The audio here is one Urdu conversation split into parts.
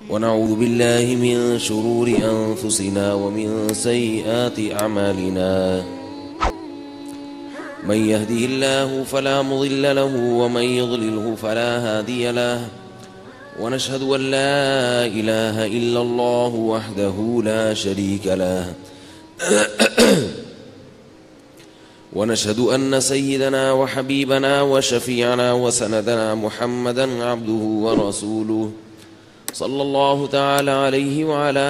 ونعوذ بالله من شرور أنفسنا ومن سيئات أعمالنا من يهده الله فلا مضل له ومن يضلله فلا هادي له ونشهد أن لا إله إلا الله وحده لا شريك له ونشهد أن سيدنا وحبيبنا وشفيعنا وسندنا محمدا عبده ورسوله صلى الله تعالى عليه وعلى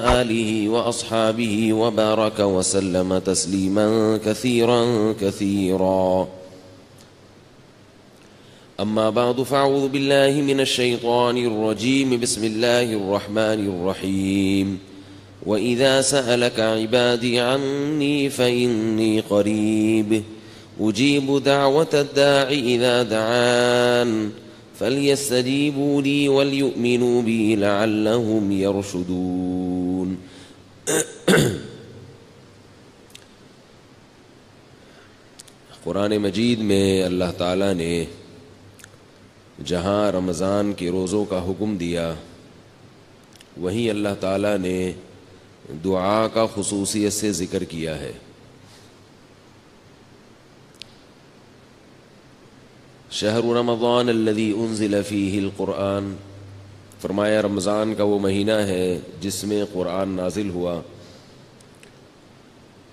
آله وأصحابه وبارك وسلم تسليما كثيرا كثيرا. أما بعد فأعوذ بالله من الشيطان الرجيم. بسم الله الرحمن الرحيم. وإذا سألك عبادي عني فإني قريب أجيب دعوة الداع إذا دعان فليستجيبوا لي وليؤمنوا بي لعلهم يرشدون. قرآن مجید میں اللہ تعالیٰ نے جہاں رمضان کے روزوں کا حکم دیا وہیں اللہ تعالیٰ نے دعا کا خصوصیت سے ذکر کیا ہے. شہر رمضان الذی انزل فیہ القرآن، فرمایا رمضان کا وہ مہینہ ہے جس میں قرآن نازل ہوا.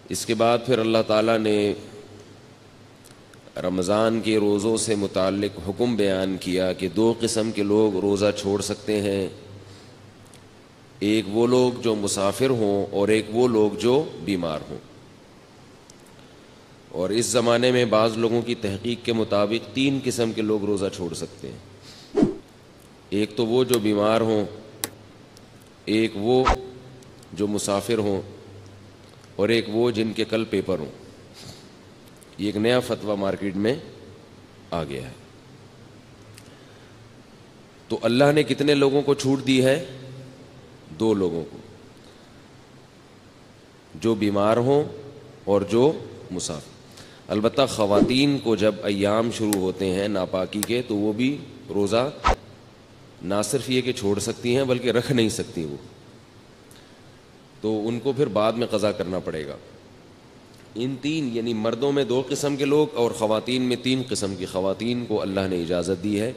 اس کے بعد پھر اللہ تعالیٰ نے رمضان کے روزوں سے متعلق حکم بیان کیا کہ دو قسم کے لوگ روزہ چھوڑ سکتے ہیں، ایک وہ لوگ جو مسافر ہوں اور ایک وہ لوگ جو بیمار ہوں. اور اس زمانے میں بعض لوگوں کی تحقیق کے مطابق 3 قسم کے لوگ روزہ چھوڑ سکتے ہیں. ایک تو وہ جو بیمار ہوں، ایک وہ جو مسافر ہوں، اور ایک وہ جن کے کل پیپر ہوں. یہ ایک نیا فتویٰ مارکیٹ میں آ گیا ہے. تو اللہ نے کتنے لوگوں کو چھوٹ دی ہے؟ 2 لوگوں کو، جو بیمار ہوں اور جو مسافر. البتہ خواتین کو جب ایام شروع ہوتے ہیں ناپاکی کے تو وہ بھی روزہ نہ صرف یہ کہ چھوڑ سکتی ہیں بلکہ رکھ نہیں سکتی، وہ تو ان کو پھر بعد میں قضا کرنا پڑے گا. ان 3 یعنی مردوں میں 2 قسم کے لوگ اور خواتین میں 3 قسم کی خواتین کو اللہ نے اجازت دی ہے.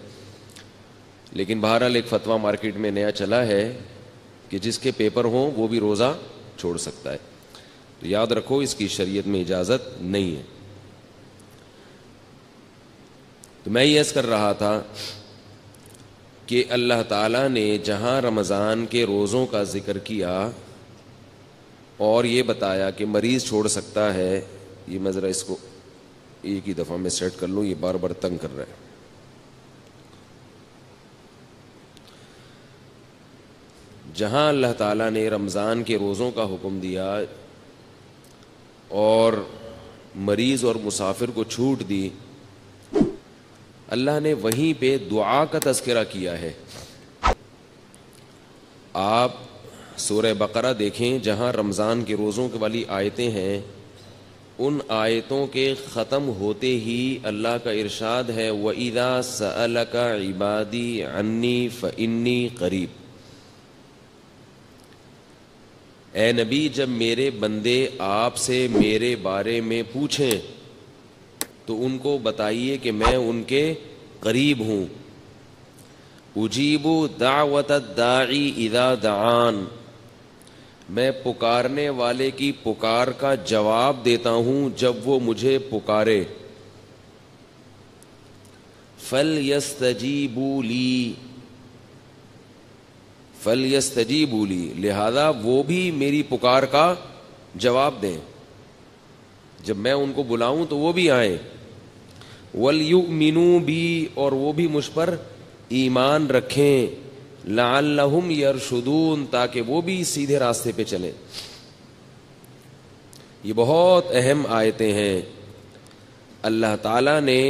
لیکن بہرحال ایک فتویٰ مارکیٹ میں نیا چلا ہے کہ جس کے پیپر ہوں وہ بھی روزہ چھوڑ سکتا ہے. تو یاد رکھو اس کی شریعت میں اجازت نہیں ہے. تو میں یہ عرض کر رہا تھا کہ اللہ تعالیٰ نے جہاں رمضان کے روزوں کا ذکر کیا اور یہ بتایا کہ مریض چھوڑ سکتا ہے، یہ میں ذرا اس کو ایک ہی دفعہ میں سیٹ کر لوں، یہ بار بار تنگ کر رہا ہے. جہاں اللہ تعالیٰ نے رمضان کے روزوں کا حکم دیا اور مریض اور مسافر کو چھوٹ دی، اللہ نے وہیں پہ دعا کا تذکرہ کیا ہے. آپ سورہ بقرہ دیکھیں، جہاں رمضان کے روزوں کے والی آیتیں ہیں، ان آیتوں کے ختم ہوتے ہی اللہ کا ارشاد ہے وَإِذَا سَأَلَكَ عِبَادِي عَنِّي فَإِنِّي قَرِيب. اے نبی، جب میرے بندے آپ سے میرے بارے میں پوچھیں تو ان کو بتائیے کہ میں ان کے قریب ہوں. اجیب دعوت الداعی اذا دعان، میں پکارنے والے کی پکار کا جواب دیتا ہوں جب وہ مجھے پکارے. فَلْيَسْتَجِيبُوا لِي، فَلْيَسْتَجِيبُوا لِي، لہذا وہ بھی میری پکار کا جواب دیں. جب میں ان کو بلاؤں تو وہ بھی آئیں. وَلْيُؤْمِنُوا بِي، اور وہ بھی مجھ پر ایمان رکھیں. لَعَلَّهُمْ يَرْشُدُونَ، تاکہ وہ بھی سیدھے راستے پہ چلیں. یہ بہت اہم آیتیں ہیں. اللہ تعالیٰ نے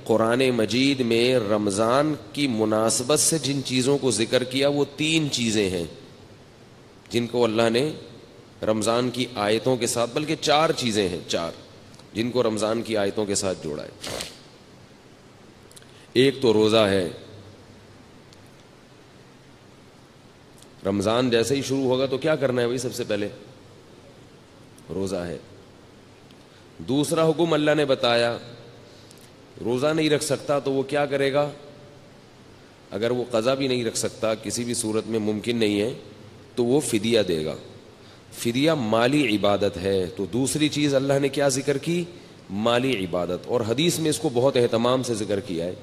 قرآن مجید میں رمضان کی مناسبت سے جن چیزوں کو ذکر کیا وہ 3 چیزیں ہیں جن کو اللہ نے رمضان کی آیتوں کے ساتھ، بلکہ 4 چیزیں ہیں، 4 جن کو رمضان کی آیتوں کے ساتھ جوڑا ہے. ایک تو روزہ ہے، رمضان جیسے ہی شروع ہوگا تو کیا کرنا ہے بھائی؟ سب سے پہلے روزہ ہے. دوسرا حکم اللہ نے بتایا, روزہ نہیں رکھ سکتا تو وہ کیا کرے گا؟ اگر وہ قضا بھی نہیں رکھ سکتا, کسی بھی صورت میں ممکن نہیں ہے, تو وہ فدیہ دے گا. فدیہ مالی عبادت ہے. تو دوسری چیز اللہ نے کیا ذکر کی؟ مالی عبادت. اور حدیث میں اس کو بہت اہتمام سے ذکر کیا ہے.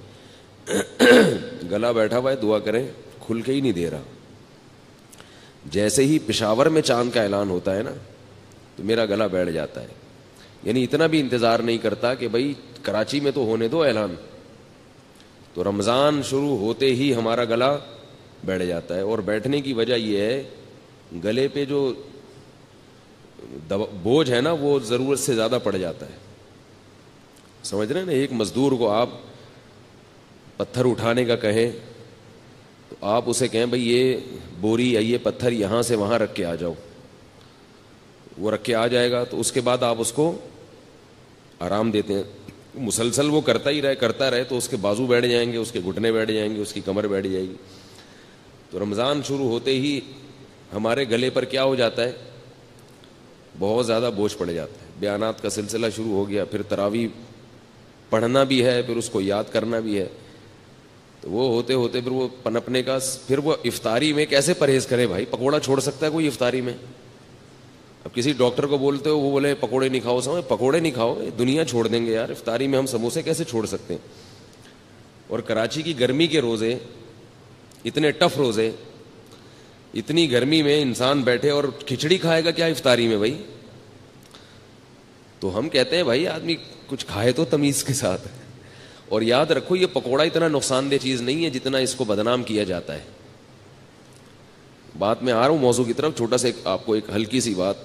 گلا بیٹھا ہوا ہے, دعا کریں, کھل کے ہی نہیں دے رہا. جیسے ہی پشاور میں چاند کا اعلان ہوتا ہے نا, تو میرا گلا بیٹھ جاتا ہے. یعنی اتنا بھی انتظار نہیں کرتا کہ بھائی کراچی میں تو ہونے دو اعلان. تو رمضان شروع ہوتے ہی ہمارا گلا بیٹھ جاتا ہے. اور بیٹھنے کی وجہ یہ ہے, گلے پہ جو بوجھ ہے نا وہ ضرورت سے زیادہ پڑ جاتا ہے. سمجھ رہے ہیں نا؟ ایک مزدور کو آپ پتھر اٹھانے کا کہیں تو آپ اسے کہیں بھائی یہ بوری یا یہ پتھر یہاں سے وہاں رکھ کے آ جاؤ, وہ رکھ کے آ جائے گا. تو اس کے بعد آپ اس کو آرام دیتے ہیں. مسلسل وہ کرتا رہے تو اس کے بازو بیٹھ جائیں گے, اس کے گھٹنے بیٹھ جائیں گے, اس کی کمر بیٹھ جائے گی. تو رمضان شروع ہوتے ہی ہمارے گلے پر کیا ہو جاتا ہے؟ بہت زیادہ بوجھ پڑ جاتا ہے. بیانات کا سلسلہ شروع ہو گیا, پھر تراویح پڑھنا بھی ہے, پھر اس کو یاد کرنا بھی ہے. تو وہ ہوتے ہوتے پھر وہ پنپنے کا, پھر وہ افطاری میں کیسے پرہیز کرے بھائی؟ پکوڑا چھوڑ سکتا ہے کوئی افطاری میں؟ اب کسی ڈاکٹر کو بولتے ہو, وہ بولے پکوڑے نہیں کھاؤ. سمجھ, پکوڑے نہیں کھاؤ, دنیا چھوڑ دیں گے یار. افطاری میں ہم سموسے کیسے چھوڑ سکتے ہیں؟ اور کراچی کی گرمی کے روزے, اتنے ٹف روزے, اتنی گرمی میں انسان بیٹھے اور کھچڑی کھائے گا کیا افطاری میں بھائی؟ تو ہم کہتے ہیں بھائی آدمی کچھ کھائے تو تمیز کے ساتھ. اور یاد رکھو یہ پکوڑا اتنا نقصان دہ چیز نہیں ہے جتنا اس کو بدنام کیا جاتا ہے. بات میں آ رہا ہوں موضوع کی طرف. چھوٹا سا آپ کو ایک ہلکی سی بات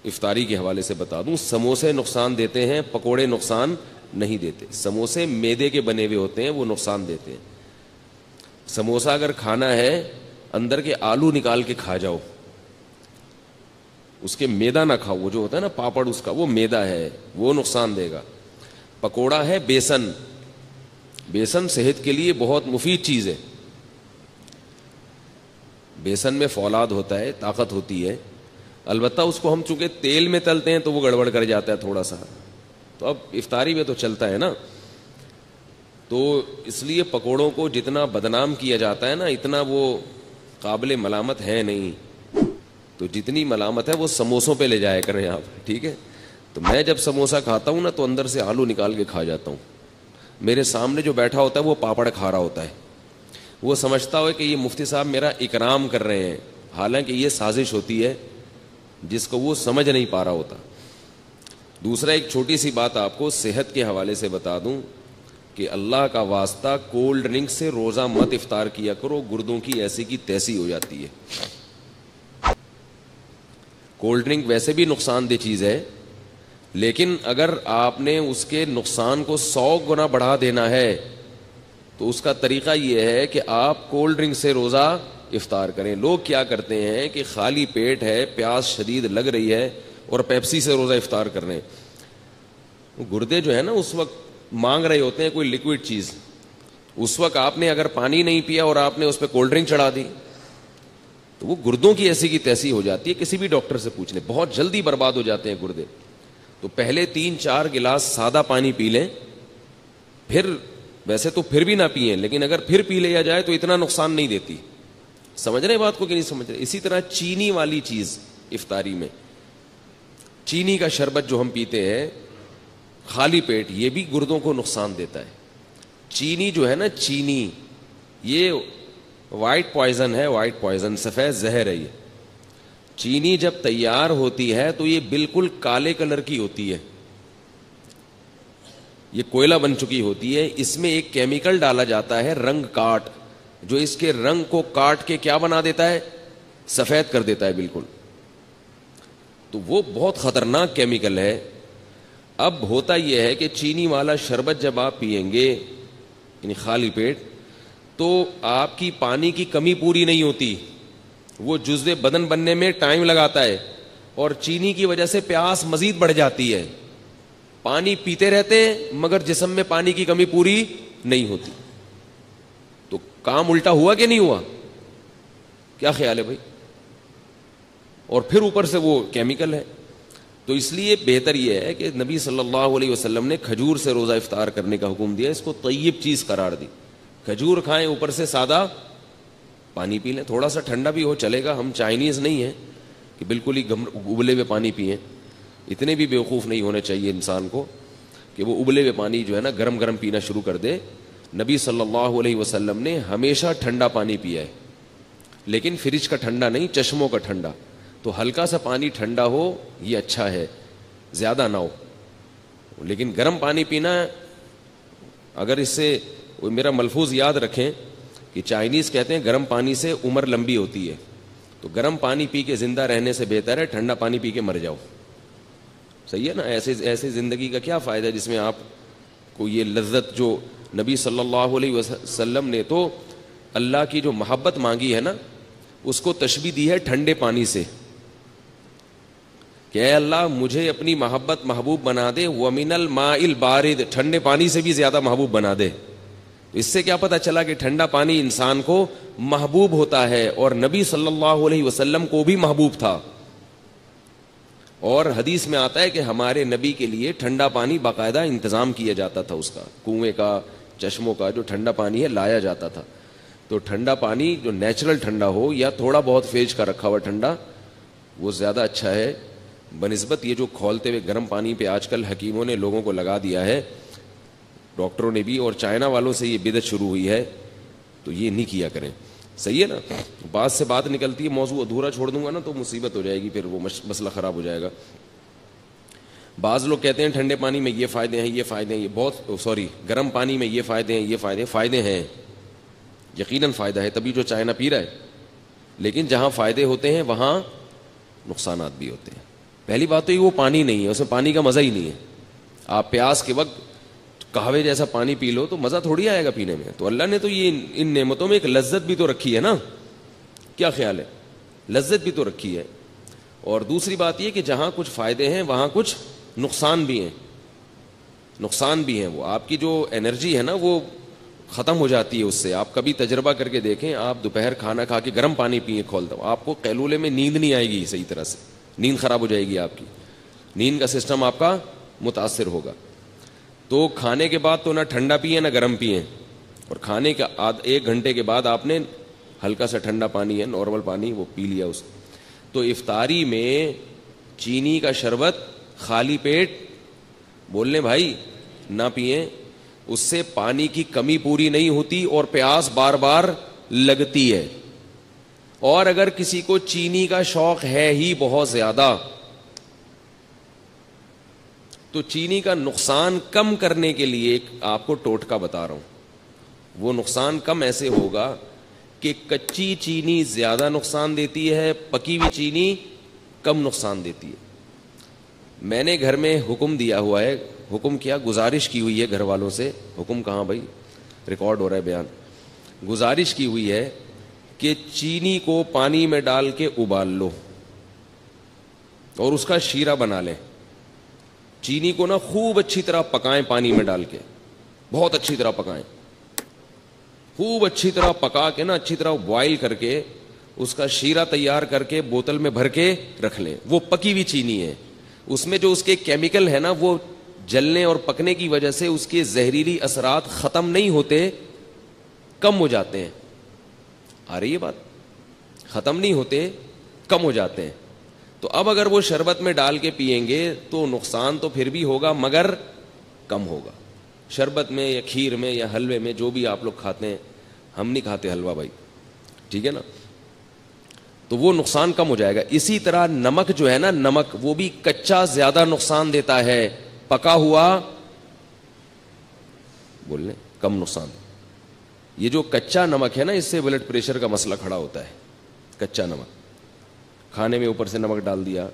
افطاری کے حوالے سے بتا دوں. سموسے نقصان دیتے ہیں, پکوڑے نقصان نہیں دیتے. سموسے میدے کے بنے ہوئے ہوتے ہیں, وہ نقصان دیتے ہیں. سموسا اگر کھانا ہے, اندر کے آلو نکال کے کھا جاؤ, اس کے میدا نہ کھاؤ. وہ جو ہوتا ہے نا پاپڑ, اس کا وہ میدا ہے, وہ نقصان دے گا. پکوڑا ہے بیسن. بیسن صحت کے لیے بہت مفید چیز ہے. بیسن میں فولاد ہوتا ہے, طاقت ہوتی ہے. البتہ اس کو ہم چونکہ تیل میں تلتے ہیں تو وہ گڑبڑ کر جاتا ہے تھوڑا سا. تو اب افطاری میں تو چلتا ہے نا. تو اس لیے پکوڑوں کو جتنا بدنام کیا جاتا ہے نا, اتنا وہ قابل ملامت ہے نہیں. تو جتنی ملامت ہے وہ سموسوں پہ لے جایا کریں آپ, ٹھیک ہے؟ تو میں جب سموسا کھاتا ہوں نا تو اندر سے آلو نکال کے کھا جاتا ہوں. میرے سامنے جو بیٹھا ہوتا ہے وہ پاپڑ کھا رہا ہوتا ہے. وہ سمجھتا ہو کہ یہ مفتی صاحب میرا اکرام کر رہے ہیں, حالانکہ یہ سازش ہوتی ہے جس کو وہ سمجھ نہیں پا رہا ہوتا. دوسرا ایک چھوٹی سی بات آپ کو صحت کے حوالے سے بتا دوں کہ اللہ کا واسطہ کولڈ ڈرنک سے روزہ مت افطار کیا کرو, گردوں کی ایسی کی تیسی ہو جاتی ہے. کولڈ ڈرنک ویسے بھی نقصان دہ چیز ہے, لیکن اگر آپ نے اس کے نقصان کو 100 گنا بڑھا دینا ہے تو اس کا طریقہ یہ ہے کہ آپ کولڈ ڈرنک سے روزہ افطار کریں. لوگ کیا کرتے ہیں کہ خالی پیٹ ہے, پیاس شدید لگ رہی ہے, اور پیپسی سے روزہ افطار کر رہے ہیں. گردے جو ہے نا اس وقت مانگ رہے ہوتے ہیں کوئی لکوڈ چیز. اس وقت آپ نے اگر پانی نہیں پیا اور آپ نے اس پہ کولڈ ڈرنک چڑھا دی تو وہ گردوں کی ایسی کی تیسی ہو جاتی ہے. کسی بھی ڈاکٹر سے پوچھ لیں, بہت جلدی برباد ہو جاتے ہیں گردے. تو پہلے 3-4 گلاس سادہ پانی پی لیں, پھر ویسے تو پھر بھی نہ پئیں, لیکن اگر پھر پی لیا جائے تو اتنا نقصان نہیں دیتی. سمجھ رہے بات کو کہ نہیں سمجھ رہے؟ اسی طرح چینی والی چیز افطاری میں, چینی کا شربت جو ہم پیتے ہیں خالی پیٹ, یہ بھی گردوں کو نقصان دیتا ہے. چینی جو ہے نا, چینی یہ وائٹ پوائزن ہے, وائٹ پوائزن, سفید زہر ہے. یہ چینی جب تیار ہوتی ہے تو یہ بالکل کالے کلر کی ہوتی ہے, یہ کوئلہ بن چکی ہوتی ہے. اس میں ایک کیمیکل ڈالا جاتا ہے رنگ کاٹ, جو اس کے رنگ کو کاٹ کے کیا بنا دیتا ہے؟ سفید کر دیتا ہے بالکل. تو وہ بہت خطرناک کیمیکل ہے. اب ہوتا یہ ہے کہ چینی والا شربت جب آپ پیئیں گے یعنی خالی پیٹ, تو آپ کی پانی کی کمی پوری نہیں ہوتی, وہ جزوے بدن بننے میں ٹائم لگاتا ہے, اور چینی کی وجہ سے پیاس مزید بڑھ جاتی ہے. پانی پیتے رہتے ہیں مگر جسم میں پانی کی کمی پوری نہیں ہوتی. تو کام الٹا ہوا کہ نہیں ہوا؟ کیا خیال ہے بھائی؟ اور پھر اوپر سے وہ کیمیکل ہے. تو اس لیے بہتر یہ ہے کہ نبی صلی اللہ علیہ وسلم نے کھجور سے روزہ افطار کرنے کا حکم دیا, اس کو طیب چیز قرار دی. کھجور کھائیں, اوپر سے سادہ پانی پی لیں, تھوڑا سا ٹھنڈا بھی ہو چلے گا. ہم چائنیز نہیں ہیں کہ بالکل ہی ابلے ہوئے پانی پئیں. اتنے بھی بیوقوف نہیں ہونے چاہیے انسان کو کہ وہ ابلے ہوئے پانی جو ہے نا گرم گرم پینا شروع کر دے. نبی صلی اللہ علیہ وسلم نے ہمیشہ ٹھنڈا پانی پیا ہے, لیکن فریج کا ٹھنڈا نہیں, چشموں کا ٹھنڈا. تو ہلکا سا پانی ٹھنڈا ہو یہ اچھا ہے, زیادہ نہ ہو. لیکن گرم پانی پینا, اگر اس سے میرا ملفوظ یاد رکھیں کہ چائنیز کہتے ہیں گرم پانی سے عمر لمبی ہوتی ہے, تو گرم پانی پی کے زندہ رہنے سے بہتر ہے ٹھنڈا پانی پی کے مر جاؤ. صحیح ہے نا؟ ایسے زندگی کا کیا فائدہ جس میں آپ کو یہ لذت, جو نبی صلی اللہ علیہ وسلم نے تو اللہ کی جو محبت مانگی ہے نا اس کو تشبیہ دی ہے ٹھنڈے پانی سے کہ اے اللہ مجھے اپنی محبت محبوب بنا دے, وَمِنَ الْمَاءِ الْبَارِدِ, ٹھنڈے پانی سے بھی زیادہ محبوب بنا دے. اس سے کیا پتا چلا کہ ٹھنڈا پانی انسان کو محبوب ہوتا ہے, اور نبی صلی اللہ علیہ وسلم کو بھی محبوب تھا. اور حدیث میں آتا ہے کہ ہمارے نبی کے لیے ٹھنڈا پانی باقاعدہ انتظام کیا جاتا تھا, اس کا کنویں کا, چشموں کا جو ٹھنڈا پانی ہے لایا جاتا تھا. تو ٹھنڈا پانی جو نیچرل ٹھنڈا ہو یا تھوڑا بہت فریج کا رکھا ہوا ٹھنڈا, وہ زیادہ اچھا ہے بنسبت یہ جو کھولتے ہوئے گرم پانی پہ آج کل حکیموں نے لوگوں کو لگا دیا ہے, ڈاکٹروں نے بھی, اور چائنا والوں سے یہ بدعت شروع ہوئی ہے. تو یہ نہیں کیا کریں. صحیح ہے نا؟ بات سے بات نکلتی ہے, موضوع ادھورا چھوڑ دوں گا نا تو مصیبت ہو جائے گی, پھر وہ مسئلہ خراب ہو جائے گا. بعض لوگ کہتے ہیں ٹھنڈے پانی میں یہ فائدے ہیں, یہ فائدے ہیں, یہ بہت گرم پانی میں یہ فائدے ہیں, یہ فائدے ہیں. یقیناً فائدہ ہے, تبھی جو چائنا پی رہا ہے. لیکن جہاں فائدے ہوتے ہیں وہاں نقصانات بھی ہوتے ہیں. پہلی بات تو یہ وہ پانی نہیں ہے, اس میں پانی کا مزہ ہی نہیں ہے. آپ پیاس کے وقت قہوے جیسا پانی پی لو تو مزہ تھوڑی آئے گا پینے میں. تو اللہ نے تو یہ ان نعمتوں میں ایک لذت بھی تو رکھی ہے نا, کیا خیال ہے؟ لذت بھی تو رکھی ہے. اور دوسری بات یہ کہ جہاں کچھ فائدے ہیں وہاں کچھ نقصان بھی ہیں. نقصان بھی ہیں, وہ آپ کی جو انرجی ہے نا وہ ختم ہو جاتی ہے اس سے. آپ کبھی تجربہ کر کے دیکھیں, آپ دوپہر کھانا کھا کے گرم پانی پئیں کھولتا ہوں, آپ کو قیلولے میں نیند نہیں آئے گی صحیح طرح سے, نیند خراب ہو جائے گی آپ کی, نیند کا سسٹم آپ کا متاثر ہوگا. تو کھانے کے بعد تو نہ ٹھنڈا پئیں نہ گرم پئیں, اور کھانے کے 1 گھنٹے کے بعد آپ نے ہلکا سا ٹھنڈا پانی ہے, نارمل پانی, وہ پی لیا اس. تو افطاری میں چینی کا شربت خالی پیٹ بول لیں بھائی نہ پئیں, اس سے پانی کی کمی پوری نہیں ہوتی اور پیاس بار بار لگتی ہے. اور اگر کسی کو چینی کا شوق ہے ہی بہت زیادہ تو چینی کا نقصان کم کرنے کے لیے ایک آپ کو ٹوٹکا بتا رہا ہوں. وہ نقصان کم ایسے ہوگا کہ کچی چینی زیادہ نقصان دیتی ہے, پکی ہوئی چینی کم نقصان دیتی ہے. میں نے گھر میں حکم دیا ہوا ہے, حکم کیا, گزارش کی ہوئی ہے گھر والوں سے, حکم کہاں بھائی, ریکارڈ ہو رہا ہے بیان, گزارش کی ہوئی ہے کہ چینی کو پانی میں ڈال کے ابال لو اور اس کا شیرہ بنا لیں. چینی کو نا خوب اچھی طرح پکائیں, پانی میں ڈال کے بہت اچھی طرح پکائیں, خوب اچھی طرح پکا کے نا اچھی طرح بوائل کر کے اس کا شیرہ تیار کر کے بوتل میں بھر کے رکھ لیں. وہ پکی ہوئی چینی ہے, اس میں جو اس کے کیمیکل ہے نا وہ جلنے اور پکنے کی وجہ سے اس کے زہریلی اثرات ختم نہیں ہوتے, کم ہو جاتے ہیں. آ رہی ہے بات؟ ختم نہیں ہوتے, کم ہو جاتے ہیں. تو اب اگر وہ شربت میں ڈال کے پئیں گے تو نقصان تو پھر بھی ہوگا مگر کم ہوگا. شربت میں یا کھیر میں یا حلوے میں, جو بھی آپ لوگ کھاتے ہیں, ہم نہیں کھاتے حلوہ بھائی, ٹھیک ہے نا, تو وہ نقصان کم ہو جائے گا. اسی طرح نمک جو ہے نا, نمک وہ بھی کچا زیادہ نقصان دیتا ہے, پکا ہوا بول لیں کم نقصان. یہ جو کچا نمک ہے نا, اس سے بلڈ پریشر کا مسئلہ کھڑا ہوتا ہے. کچا نمک کھانے میں اوپر سے نمک ڈال دیا.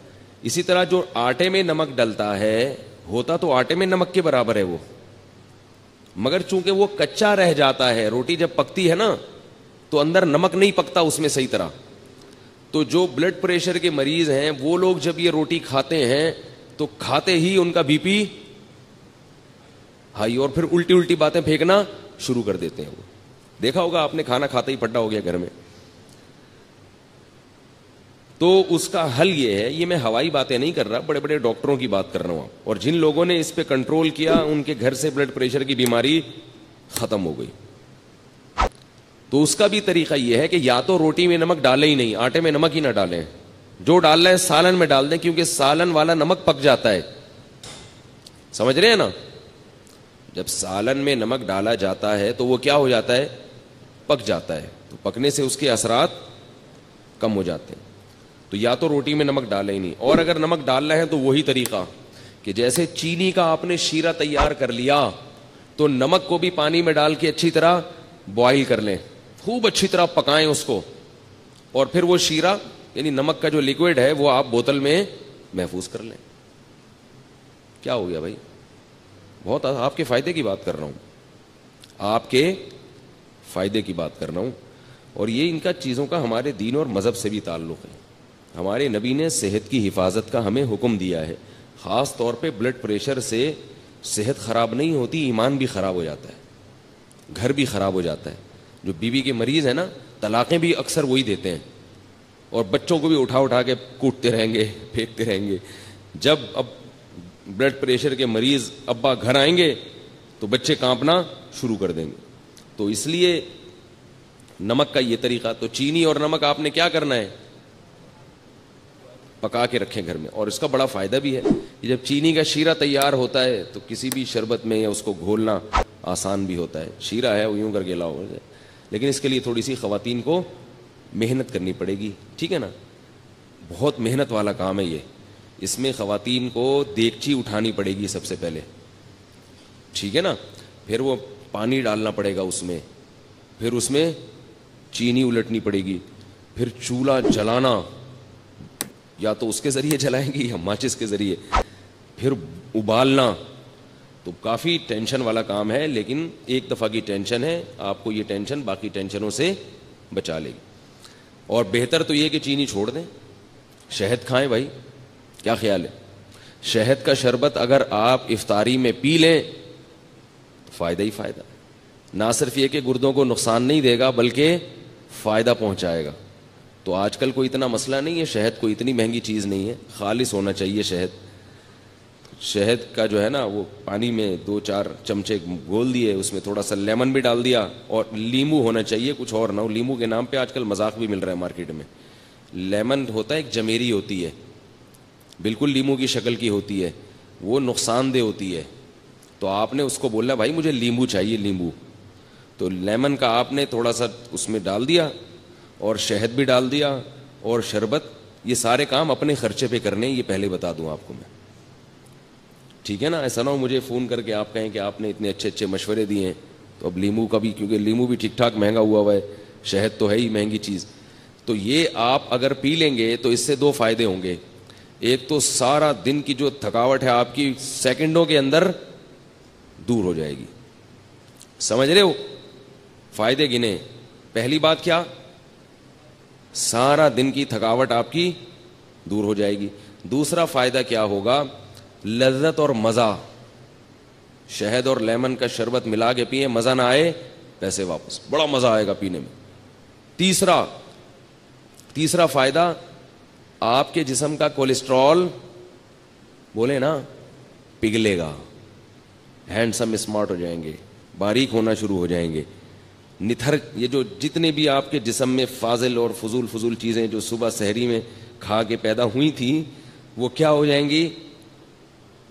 اسی طرح جو آٹے میں نمک ڈلتا ہے, ہوتا تو آٹے میں نمک کے برابر ہے وہ, مگر چونکہ وہ کچا رہ جاتا ہے. روٹی جب پکتی ہے نا تو اندر نمک نہیں پکتا اس میں صحیح طرح. تو جو بلڈ پریشر کے مریض ہیں وہ لوگ جب یہ روٹی کھاتے ہیں تو کھاتے ہی ان کا بی پی ہائی, اور پھر الٹی الٹی باتیں پھینکنا شروع کر دیتے ہیں. وہ دیکھا ہوگا آپ نے, کھانا کھاتے ہی پھڈا ہو گیا گھر میں. تو اس کا حل یہ ہے, یہ میں ہوائی باتیں نہیں کر رہا, بڑے بڑے ڈاکٹروں کی بات کر رہا ہوں, اور جن لوگوں نے اس پہ کنٹرول کیا ان کے گھر سے بلڈ پریشر کی بیماری ختم ہو گئی. تو اس کا بھی طریقہ یہ ہے کہ یا تو روٹی میں نمک ڈالیں ہی نہیں, آٹے میں نمک ہی نہ ڈالیں, جو ڈالنا ہے سالن میں ڈال دیں, کیونکہ سالن والا نمک پک جاتا ہے. سمجھ رہے ہیں نا, جب سالن میں نمک ڈالا جاتا ہے تو وہ کیا ہو جاتا ہے, پک جاتا ہے, تو پکنے سے اس کے اثرات کم ہو جاتے ہیں. تو یا تو روٹی میں نمک ڈالیں ہی نہیں, اور اگر نمک ڈالنا ہے تو وہی طریقہ کہ جیسے چینی کا آپ نے شیرہ تیار کر لیا تو نمک کو بھی پانی میں ڈال کے اچھی طرح بوائل کر لیں, خوب اچھی طرح پکائیں اس کو, اور پھر وہ شیرہ یعنی نمک کا جو لیکوڈ ہے وہ آپ بوتل میں محفوظ کر لیں. کیا ہو گیا بھائی, بہت آپ کے فائدے کی بات کر رہا ہوں, آپ کے فائدے کی بات کر رہا ہوں. اور یہ ان کا چیزوں کا ہمارے دین اور مذہب سے بھی تعلق ہے. ہمارے نبی نے صحت کی حفاظت کا ہمیں حکم دیا ہے, خاص طور پہ بلڈ پریشر سے صحت خراب نہیں ہوتی, ایمان بھی خراب ہو جاتا ہے, گھر بھی خراب ہو جاتا ہے. جو بیوی کے مریض ہیں نا, طلاقیں بھی اکثر وہی دیتے ہیں, اور بچوں کو بھی اٹھا اٹھا کے کوٹتے رہیں گے, پھینکتے رہیں گے. جب اب بلڈ پریشر کے مریض ابا گھر آئیں گے تو بچے کانپنا شروع کر دیں گے. تو اس لیے نمک کا یہ طریقہ, تو چینی اور نمک آپ نے کیا کرنا ہے, پکا کے رکھیں گھر میں. اور اس کا بڑا فائدہ بھی ہے کہ جب چینی کا شیرہ تیار ہوتا ہے تو کسی بھی شربت میں یا اس کو گھولنا آسان بھی ہوتا ہے. شیرہ ہے وہ یوں کر کے لاؤ, لیکن اس کے لیے تھوڑی سی خواتین کو محنت کرنی پڑے گی, ٹھیک ہے نا, بہت محنت والا کام ہے یہ. اس میں خواتین کو دیگچی اٹھانی پڑے گی سب سے پہلے, ٹھیک ہے نا, پھر وہ پانی ڈالنا پڑے گا اس میں, پھر اس میں چینی الٹنی پڑے گی, پھر چولہا جلانا, یا تو اس کے ذریعے جلائیں گی یا ماچس کے ذریعے, پھر ابالنا. تو کافی ٹینشن والا کام ہے, لیکن ایک دفعہ کی ٹینشن ہے, آپ کو یہ ٹینشن باقی ٹینشنوں سے بچا لے گی. اور بہتر تو یہ کہ چینی چھوڑ دیں, شہد کھائیں بھائی. کیا خیال ہے, شہد کا شربت اگر آپ افطاری میں پی لیں تو فائدہ ہی فائدہ. نہ صرف یہ کہ گردوں کو نقصان نہیں دے گا بلکہ فائدہ پہنچائے گا. تو آج کل کوئی اتنا مسئلہ نہیں ہے, شہد کوئی اتنی مہنگی چیز نہیں ہے, خالص ہونا چاہیے شہد. شہد کا جو ہے نا وہ پانی میں 2-4 چمچے گھول دیے, اس میں تھوڑا سا لیمن بھی ڈال دیا, اور لیمو ہونا چاہیے, کچھ اور نہ ہو. لیمو کے نام پہ آج کل مذاق بھی مل رہا ہے مارکیٹ میں. لیمن ہوتا ہے ایک جمیری ہوتی ہے, بالکل لیمو کی شکل کی ہوتی ہے, وہ نقصان دہ ہوتی ہے. تو آپ نے اس کو بولا بھائی مجھے لیمو چاہیے, لیمو. تو لیمن کا آپ نے تھوڑا سا اس میں ڈال دیا, اور شہد بھی ڈال دیا, اور شربت. یہ سارے کام اپنے خرچے پہ کرنے, یہ پہلے بتا دوں آپ کو میں, ٹھیک ہے نا. ایسا نہ ہو مجھے فون کر کے آپ کہیں کہ آپ نے اتنے اچھے اچھے مشورے دیے ہیں. تو اب لیمو کا بھی, کیونکہ لیمو بھی ٹھیک ٹھاک مہنگا ہوا ہے, شہد تو ہے ہی مہنگی چیز. تو یہ آپ اگر پی لیں گے تو اس سے 2 فائدے ہوں گے. ایک تو سارا دن کی جو تھکاوٹ ہے آپ کی سیکنڈوں کے اندر دور ہو جائے گی. سمجھ رہے ہو, فائدے گنے. پہلی بات کیا, سارا دن کی تھکاوٹ آپ کی دور ہو جائے گی. دوسرا فائدہ کیا ہوگا, لذت اور مزہ. شہد اور لیمن کا شربت ملا کے پیئیں, مزہ نہ آئے پیسے واپس, بڑا مزہ آئے گا پینے میں. تیسرا فائدہ, آپ کے جسم کا کولیسٹرول بولے نا پگھلے گا, ہینڈسم اسمارٹ ہو جائیں گے, باریک ہونا شروع ہو جائیں گے. نتھر, یہ جو جتنے بھی آپ کے جسم میں فاضل اور فضول چیزیں جو صبح سحری میں کھا کے پیدا ہوئی تھیں, وہ کیا ہو جائیں گی,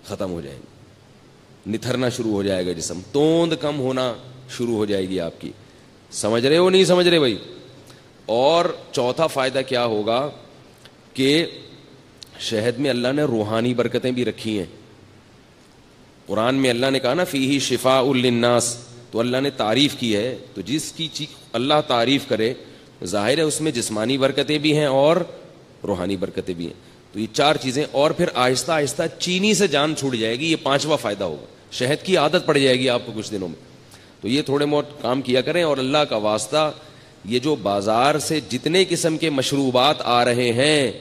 ختم ہو جائیں گی. نتھرنا شروع ہو جائے گا جسم, توند کم ہونا شروع ہو جائے گی آپ کی. سمجھ رہے ہو نہیں سمجھ رہے بھائی. اور چوتھا فائدہ کیا ہوگا کہ شہد میں اللہ نے روحانی برکتیں بھی رکھی ہیں. قرآن میں اللہ نے کہا نا فیہ شفاء للناس, تو اللہ نے تعریف کی ہے. تو جس کی اللہ تعریف کرے, ظاہر ہے اس میں جسمانی برکتیں بھی ہیں اور روحانی برکتیں بھی ہیں. تو یہ 4 چیزیں, اور پھر آہستہ آہستہ چینی سے جان چھوٹ جائے گی. یہ 5واں فائدہ ہوگا, شہد کی عادت پڑ جائے گی آپ کو کچھ دنوں میں. تو یہ تھوڑے بہت کام کیا کریں. اور اللہ کا واسطہ, یہ جو بازار سے جتنے قسم کے مشروبات آ رہے ہیں,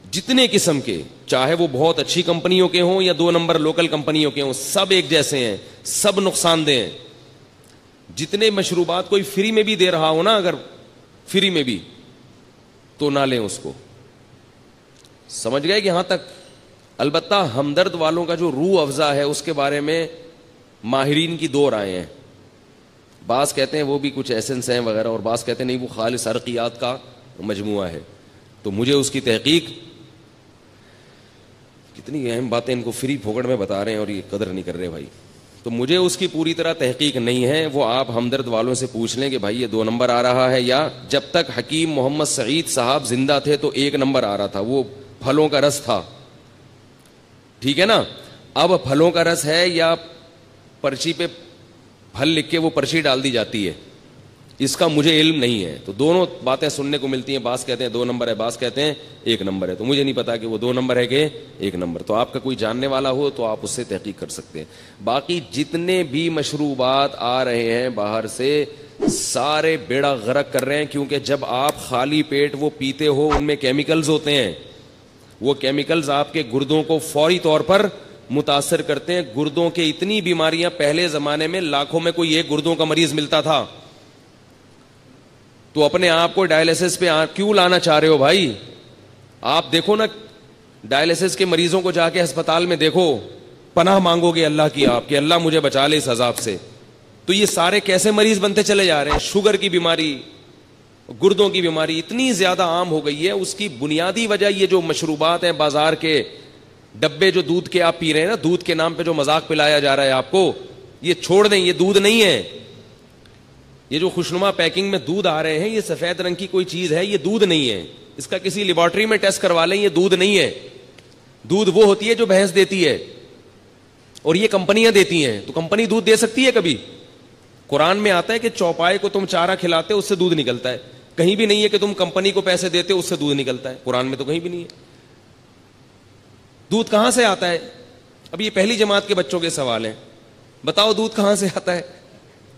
جتنے قسم کے, چاہے وہ بہت اچھی کمپنیوں کے ہوں یا 2 نمبر لوکل کمپنیوں کے ہوں, سب ایک جیسے ہیں, سب نقصان دہ ہیں. جتنے مشروبات کوئی فری میں بھی دے رہا ہو نا, اگر فری میں بھی, تو نہ لیں اس کو. سمجھ گئے کہ یہاں تک. البتہ ہمدرد والوں کا جو روح افزا ہے اس کے بارے میں ماہرین کی دو رائے ہیں. بعض کہتے ہیں وہ بھی کچھ ایسنس ہیں وغیرہ, اور بعض کہتے ہیں نہیں وہ خالص عرقیات کا مجموعہ ہے. تو مجھے اس کی تحقیق, کتنی اہم باتیں ان کو فری پھوکڑ میں بتا رہے ہیں اور یہ قدر نہیں کر رہے بھائی, تو مجھے اس کی پوری طرح تحقیق نہیں ہے. وہ آپ ہمدرد والوں سے پوچھ لیں کہ بھائی یہ 2 نمبر آ رہا ہے, یا جب تک حکیم محمد سعید صاحب زندہ تھے تو 1 نمبر آ رہا تھا, وہ پھلوں کا رس تھا. ٹھیک ہے نا. اب پھلوں کا رس ہے یا پرچی پہ پھل لکھ کے وہ پرچی ڈال دی جاتی ہے, اس کا مجھے علم نہیں ہے. تو دونوں باتیں سننے کو ملتی ہیں, بعض کہتے ہیں 2 نمبر ہے, بعض کہتے ہیں 1 نمبر ہے. تو مجھے نہیں پتا کہ وہ 2 نمبر ہے کہ 1 نمبر. تو آپ کا کوئی جاننے والا ہو تو آپ اس سے تحقیق کر سکتے ہیں. باقی جتنے بھی مشروبات آ رہے ہیں باہر سے سارے بیڑا غرق کر رہے ہیں, کیونکہ جب آپ خالی پیٹ وہ پیتے ہو ان میں کیمیکلز ہوتے ہیں. وہ کیمیکلز آپ کے گردوں کو فوری طور پر متاثر کرتے ہیں. گردوں کے اتنی بیماریاں, پہلے زمانے میں لاکھوں میں کوئی ایک گردوں کا مریض ملتا تھا. تو اپنے آپ کو ڈائلیسس پہ کیوں لانا چاہ رہے ہو بھائی؟ آپ دیکھو نا ڈائلیسس کے مریضوں کو جا کے ہسپتال میں دیکھو, پناہ مانگو گے اللہ کی آپ کہ اللہ مجھے بچا لے اس عذاب سے. تو یہ سارے کیسے مریض بنتے چلے جا رہے ہیں؟ شوگر کی بیماری, گردوں کی بیماری اتنی زیادہ عام ہو گئی ہے. اس کی بنیادی وجہ یہ جو مشروبات ہیں بازار کے ڈبے جو دودھ کے آپ پی رہے ہیں نا, دودھ کے نام پہ جو مذاق پلایا جا رہا ہے آپ کو, یہ چھوڑ دیں, یہ دودھ نہیں ہے. یہ جو خوشنما پیکنگ میں دودھ آ رہے ہیں یہ سفید رنگ کی کوئی چیز ہے, یہ دودھ نہیں ہے. اس کا کسی لیبارٹری میں ٹیسٹ کروا لیں, یہ دودھ نہیں ہے. دودھ وہ ہوتی ہے جو بھینس دیتی ہے, اور یہ کمپنیاں دیتی ہیں. تو کمپنی دودھ دے سکتی ہے کبھی؟ قرآن میں آتا ہے کہ چوپائے کو تم چارہ کھلاتے اس سے دودھ نکلتا ہے. کہیں بھی نہیں ہے کہ تم کمپنی کو پیسے دیتے اس سے دودھ نکلتا ہے. قرآن میں تو کہیں بھی نہیں ہے. دودھ کہاں سے آتا ہے؟ اب یہ پہلی جماعت کے بچوں کے سوال ہیں. بتاؤ دودھ کہاں سے آتا ہے؟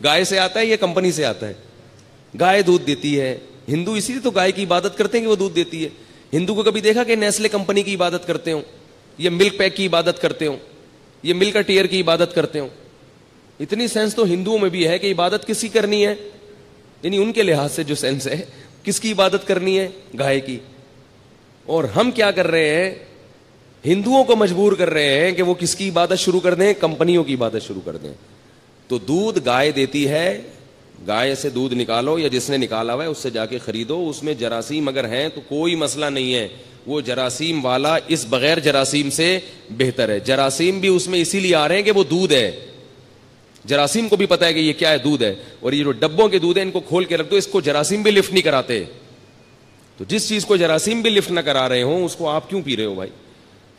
گائے سے آتا ہے یا کمپنی سے آتا ہے؟ گائے دودھ دیتی ہے. ہندو اسی لیے تو گائے کی عبادت کرتے ہیں کہ وہ دودھ دیتی ہے. ہندو کو کبھی دیکھا کہ نیسلے کمپنی کی عبادت کرتے ہوں, یا ملک پیک کی عبادت کرتے ہوں, یا ملک ٹیئر کی عبادت کرتے ہوں؟ اتنی سینس تو ہندوؤں میں بھی ہے کہ عبادت کس کی کرنی ہے, یعنی ان کے لحاظ سے جو سینس ہے کس کی عبادت کرنی ہے؟ گائے کی. اور ہم کیا کر رہے ہیں؟ ہندوؤں کو مجبور کر رہے ہیں کہ وہ کس کی عبادت شروع کر دیں؟ کمپنیوں کی عبادت شروع کر دیں. تو دودھ گائے دیتی ہے, گائے سے دودھ نکالو یا جس نے نکالا ہوا ہے اس سے جا کے خریدو. اس میں جراثیم اگر ہیں تو کوئی مسئلہ نہیں ہے, وہ جراثیم والا اس بغیر جراثیم سے بہتر ہے. جراثیم بھی اس میں اسی لیے آ رہے ہیں کہ وہ دودھ ہے. جراثیم کو بھی پتا ہے کہ یہ کیا ہے, دودھ ہے. اور یہ جو ڈبوں کے دودھ ہے ان کو کھول کے رکھ دو, اس کو جراثیم بھی لفٹ نہیں کراتے. تو جس چیز کو جراثیم بھی لفٹ نہ کرا رہے ہوں اس کو آپ کیوں پی رہے ہو بھائی؟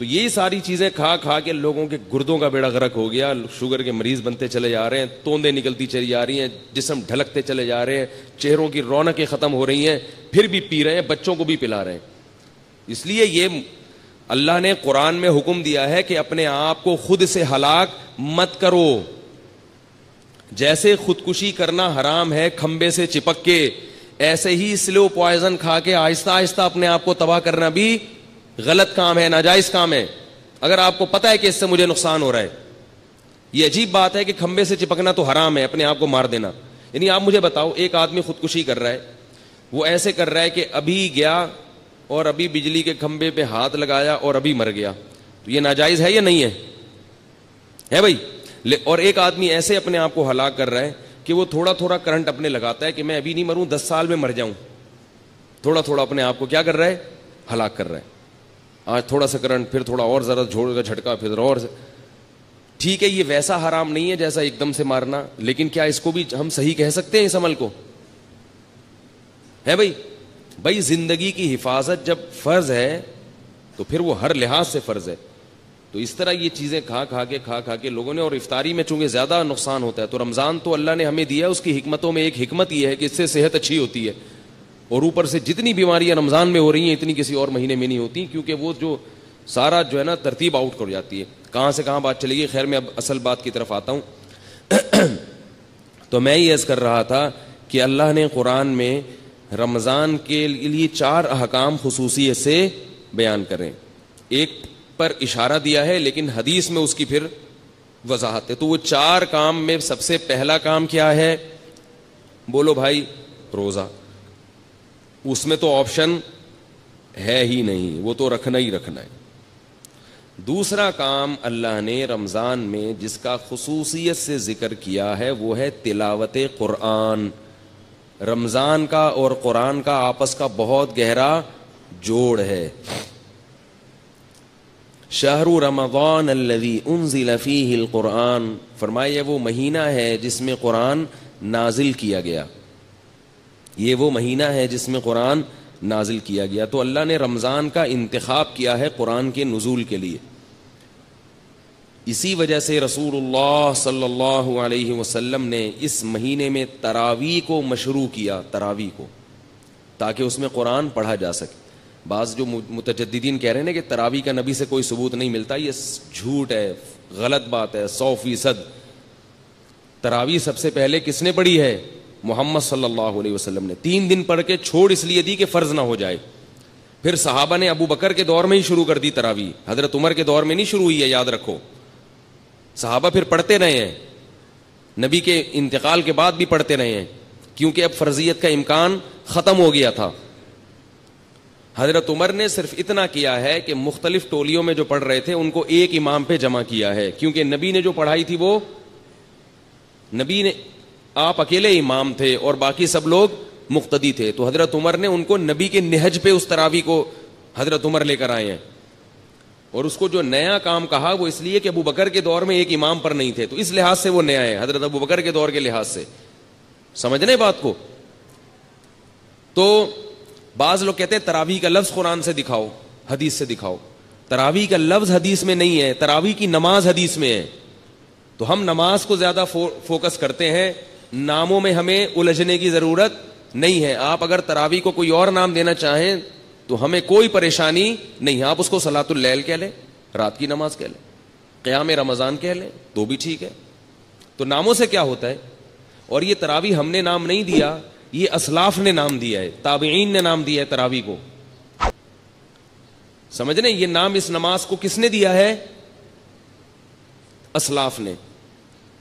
تو یہ ساری چیزیں کھا کھا کے لوگوں کے گردوں کا بیڑا غرق ہو گیا. شوگر کے مریض بنتے چلے جا رہے ہیں, توندیں نکلتی چلی جا رہی ہیں, جسم ڈھلکتے چلے جا رہے ہیں, چہروں کی رونقیں ختم ہو رہی ہیں, پھر بھی پی رہے ہیں, بچوں کو بھی پلا رہے ہیں. اس لیے یہ اللہ نے قرآن میں حکم دیا ہے کہ اپنے آپ کو خود سے ہلاک مت کرو. جیسے خودکشی کرنا حرام ہے کھمبے سے چپک کے, ایسے ہی سلو پوائزن کھا کے آہستہ آہستہ اپنے آپ کو تباہ کرنا بھی غلط کام ہے, ناجائز کام ہے. اگر آپ کو پتا ہے کہ اس سے مجھے نقصان ہو رہا ہے. یہ عجیب بات ہے کہ کھمبے سے چپکنا تو حرام ہے, اپنے آپ کو مار دینا. یعنی آپ مجھے بتاؤ, ایک آدمی خودکشی کر رہا ہے, وہ ایسے کر رہا ہے کہ ابھی گیا اور ابھی بجلی کے کھمبے پہ ہاتھ لگایا اور ابھی مر گیا. تو یہ ناجائز ہے یا نہیں ہے؟ ہے بھائی. اور ایک آدمی ایسے اپنے آپ کو ہلاک کر رہا ہے کہ وہ تھوڑا تھوڑا کرنٹ اپنے لگاتا ہے کہ میں ابھی نہیں مروں, 10 سال میں مر جاؤں. تھوڑا تھوڑا اپنے آپ کو کیا کر رہا ہے؟ ہلاک کر رہا ہے. آج تھوڑا سا کرنٹ, پھر تھوڑا اور ذرا جھوڑ کا جھٹکا, پھر اور. ٹھیک ہے یہ ویسا حرام نہیں ہے جیسا ایک دم سے مارنا, لیکن کیا اس کو بھی ہم صحیح کہہ سکتے ہیں اس عمل کو؟ ہے بھائی. بھائی زندگی کی حفاظت جب فرض ہے تو پھر وہ ہر لحاظ سے فرض ہے. تو اس طرح یہ چیزیں کھا کھا کے لوگوں نے, اور افطاری میں چونکہ زیادہ نقصان ہوتا ہے, تو رمضان تو اللہ نے ہمیں دیا, اس کی حکمتوں میں ایک حکمت یہ ہے کہ اس سے صحت اچھی ہوتی ہے. اور اوپر سے جتنی بیماریاں رمضان میں ہو رہی ہیں اتنی کسی اور مہینے میں نہیں ہوتی, کیونکہ وہ جو سارا جو ہے نا ترتیب آؤٹ کر جاتی ہے. کہاں سے کہاں بات چلے گی. خیر میں اب اصل بات کی طرف آتا ہوں. تو میں یہ عرض کر رہا تھا کہ اللہ نے قرآن میں رمضان کے لیے 4 احکام خصوصیت سے بیان کریں. ایک پر اشارہ دیا ہے لیکن حدیث میں اس کی پھر وضاحت ہے. تو وہ 4 کام میں سب سے پہلا کام کیا ہے؟ بولو بھائی, روزہ. اس میں تو آپشن ہے ہی نہیں, وہ تو رکھنا ہی رکھنا ہے. دوسرا کام اللہ نے رمضان میں جس کا خصوصیت سے ذکر کیا ہے وہ ہے تلاوت قرآن. رمضان کا اور قرآن کا آپس کا بہت گہرا جوڑ ہے. شہر رمضان الذی انزل فیہ القرآن، فرمایا وہ مہینہ ہے جس میں قرآن نازل کیا گیا. یہ وہ مہینہ ہے جس میں قرآن نازل کیا گیا. تو اللہ نے رمضان کا انتخاب کیا ہے قرآن کے نزول کے لیے. اسی وجہ سے رسول اللہ صلی اللہ علیہ وسلم نے اس مہینے میں تراویح کو مشروع کیا، تراویح کو، تاکہ اس میں قرآن پڑھا جا سکے. بعض جو متجددین کہہ رہے ہیں کہ تراویح کا نبی سے کوئی ثبوت نہیں ملتا، یہ جھوٹ ہے، غلط بات ہے 100%. تراویح سب سے پہلے کس نے پڑھی ہے؟ محمد صلی اللہ علیہ وسلم نے. 3 دن پڑھ کے چھوڑ اس لیے دی کہ فرض نہ ہو جائے. پھر صحابہ نے ابو بکر کے دور میں ہی شروع کر دی تراویح، حضرت عمر کے دور میں نہیں شروع ہوئی ہے، یاد رکھو. صحابہ پھر پڑھتے رہے ہیں، نبی کے انتقال کے بعد بھی پڑھتے رہے ہیں، کیونکہ اب فرضیت کا امکان ختم ہو گیا تھا. حضرت عمر نے صرف اتنا کیا ہے کہ مختلف ٹولیوں میں جو پڑھ رہے تھے ان کو ایک امام پہ جمع کیا ہے، کیونکہ نبی نے جو پڑھائی تھی وہ نبی نے، آپ اکیلے امام تھے اور باقی سب لوگ مقتدی تھے. تو حضرت عمر نے ان کو نبی کے نہج پہ اس تراویح کو حضرت عمر لے کر آئے ہیں. اور اس کو جو نیا کام کہا وہ اس لیے کہ ابو بکر کے دور میں ایک امام پر نہیں تھے، تو اس لحاظ سے وہ نیا ہے، حضرت ابو بکر کے دور کے لحاظ سے. سمجھنے بات کو؟ تو بعض لوگ کہتے ہیں تراویح کا لفظ قرآن سے دکھاؤ، حدیث سے دکھاؤ. تراویح کا لفظ حدیث میں نہیں ہے، تراویح کی نماز حدیث میں ہے. تو ہم نماز کو زیادہ فوکس کرتے ہیں، ناموں میں ہمیں الجھنے کی ضرورت نہیں ہے. آپ اگر تراویح کو کوئی اور نام دینا چاہیں تو ہمیں کوئی پریشانی نہیں. آپ اس کو صلاۃ اللیل کہہ لیں، رات کی نماز کہہ لیں، قیام رمضان کہہ لیں تو بھی ٹھیک ہے. تو ناموں سے کیا ہوتا ہے؟ اور یہ تراویح ہم نے نام نہیں دیا، یہ اسلاف نے نام دیا ہے، تابعین نے نام دیا ہے تراویح کو. سمجھنے یہ نام اس نماز کو کس نے دیا ہے؟ اسلاف نے.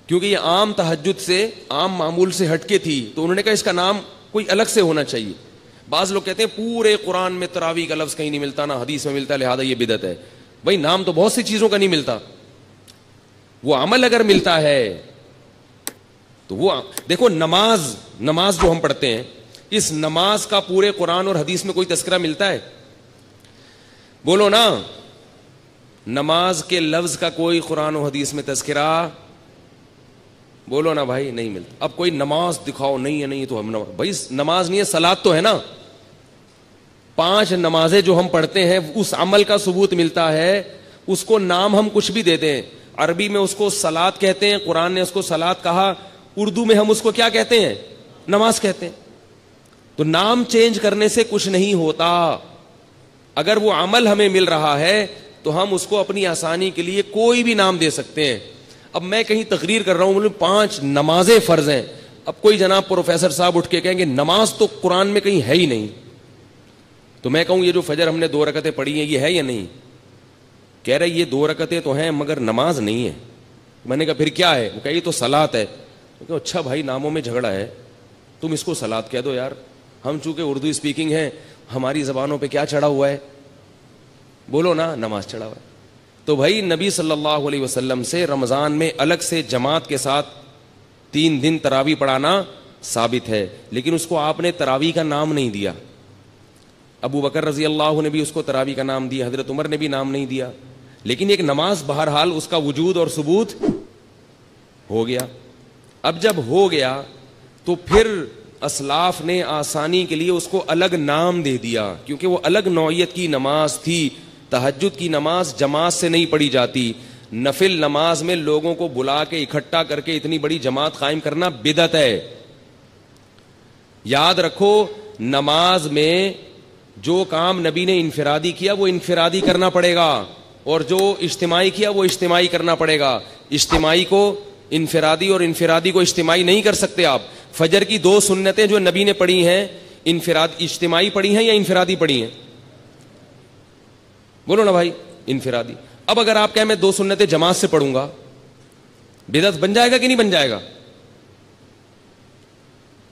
کیونکہ یہ عام تہجد سے، عام معمول سے ہٹ کے تھی، تو انہوں نے کہا اس کا نام کوئی الگ سے ہونا چاہیے. بعض لوگ کہتے ہیں پورے قرآن میں تراویح کا لفظ کہیں نہیں ملتا، نہ حدیث میں ملتا، لہذا یہ بدعت ہے. بھائی نام تو بہت سی چیزوں کا نہیں ملتا، وہ عمل اگر ملتا ہے تو وہ دیکھو. نماز جو ہم پڑھتے ہیں، اس نماز کا پورے قرآن اور حدیث میں کوئی تذکرہ ملتا ہے؟ بولو نا. نماز کے لفظ کا کوئی قرآن و حدیث میں تذکرہ بولو نا بھائی، نہیں ملتا. اب کوئی نماز دکھاؤ، نہیں ہے، نہیں تو ہم بھائی نماز نہیں ہے، صلاۃ تو ہے نا. 5 نمازیں جو ہم پڑھتے ہیں اس عمل کا ثبوت ملتا ہے. اس کو نام ہم کچھ بھی دے دیں، عربی میں اس کو صلاۃ کہتے ہیں، قرآن نے اس کو صلاۃ کہا، اردو میں ہم اس کو کیا کہتے ہیں؟ نماز کہتے ہیں. تو نام چینج کرنے سے کچھ نہیں ہوتا. اگر وہ عمل ہمیں مل رہا ہے تو ہم اس کو اپنی آسانی کے لیے کوئی بھی نام دے سکتے ہیں. اب میں کہیں تقریر کر رہا ہوں، 5 نمازیں فرض ہیں. اب کوئی جناب پروفیسر صاحب اٹھ کے کہیں گے نماز تو قرآن میں کہیں ہے ہی نہیں، تو میں کہوں یہ جو فجر ہم نے 2 رکعتیں پڑھی ہیں یہ ہے یا نہیں؟ کہہ رہے یہ 2 رکعتیں تو ہیں مگر نماز نہیں ہے. میں نے کہا پھر کیا ہے؟ وہ کہا یہ تو صلاۃ ہے. اچھا بھائی ناموں میں جھگڑا ہے، تم اس کو صلاۃ کہہ دو یار. ہم چونکہ اردو اسپیکنگ ہیں، ہماری زبانوں پہ کیا چڑھا ہوا ہے؟ بولو نا، نماز چڑھا ہوا ہے. تو بھائی نبی صلی اللہ علیہ وسلم سے رمضان میں الگ سے جماعت کے ساتھ 3 دن تراویح پڑھانا ثابت ہے، لیکن اس کو آپ نے تراویح کا نام نہیں دیا. ابو بکر رضی اللہ نے بھی اس کو تراویح کا نام دیا، حضرت عمر نے بھی نام نہیں دیا. لیکن ایک نماز بہرحال اس کا وجود اور ثبوت ہو گیا. اب جب ہو گیا تو پھر اسلاف نے آسانی کے لیے اس کو الگ نام دے دیا، کیونکہ وہ الگ نوعیت کی نماز تھی. تہجد کی نماز جماعت سے نہیں پڑھی جاتی. نفل نماز میں لوگوں کو بلا کے اکٹھا کر کے اتنی بڑی جماعت قائم کرنا بدعت ہے. یاد رکھو، نماز میں جو کام نبی نے انفرادی کیا وہ انفرادی کرنا پڑے گا، اور جو اجتماعی کیا وہ اجتماعی کرنا پڑے گا. اجتماعی کو انفرادی اور انفرادی کو اجتماعی نہیں کر سکتے آپ. فجر کی 2 سنتیں جو نبی نے پڑھی ہیں اجتماعی پڑھی ہیں یا انفرادی پڑھی ہیں؟ بولو نا بھائی، انفرادی. اب اگر آپ کہیں میں 2 سنتیں جماعت سے پڑھوں گا، بدعت بن جائے گا کہ نہیں بن جائے گا؟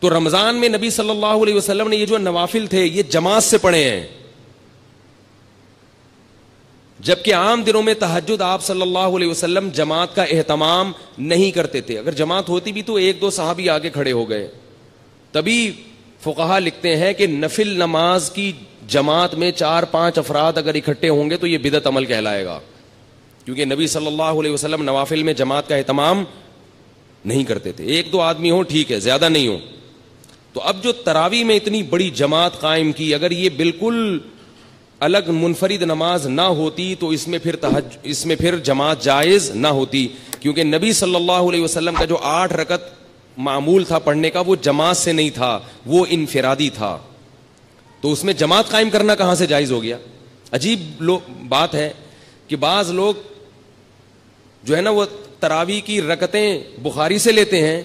تو رمضان میں نبی صلی اللہ علیہ وسلم نے یہ جو نوافل تھے یہ جماعت سے پڑھے ہیں. جبکہ عام دنوں میں تہجد آپ صلی اللہ علیہ وسلم جماعت کا اہتمام نہیں کرتے تھے. اگر جماعت ہوتی بھی تو ایک دو صحابی آگے کھڑے ہو گئے. تبھی فقہا لکھتے ہیں کہ نفل نماز کی جماعت میں 4-5 افراد اگر اکٹھے ہوں گے تو یہ بدعت عمل کہلائے گا, کیونکہ نبی صلی اللہ علیہ وسلم نوافل میں جماعت کا اہتمام نہیں کرتے تھے. 1-2 آدمی ہوں ٹھیک ہے, زیادہ نہیں ہوں. تو اب جو تراویح میں اتنی بڑی جماعت قائم کی, اگر یہ بالکل الگ منفرد نماز نہ ہوتی تو اس میں پھر جماعت جائز نہ ہوتی, کیونکہ نبی صلی اللہ علیہ وسلم کا جو 8 رکعت معمول تھا پڑھنے کا وہ جماعت سے نہیں تھا, وہ انفرادی تھا. تو اس میں جماعت قائم کرنا کہاں سے جائز ہو گیا؟ عجیب بات ہے کہ بعض لوگ جو ہے نا وہ تراویح کی رکعتیں بخاری سے لیتے ہیں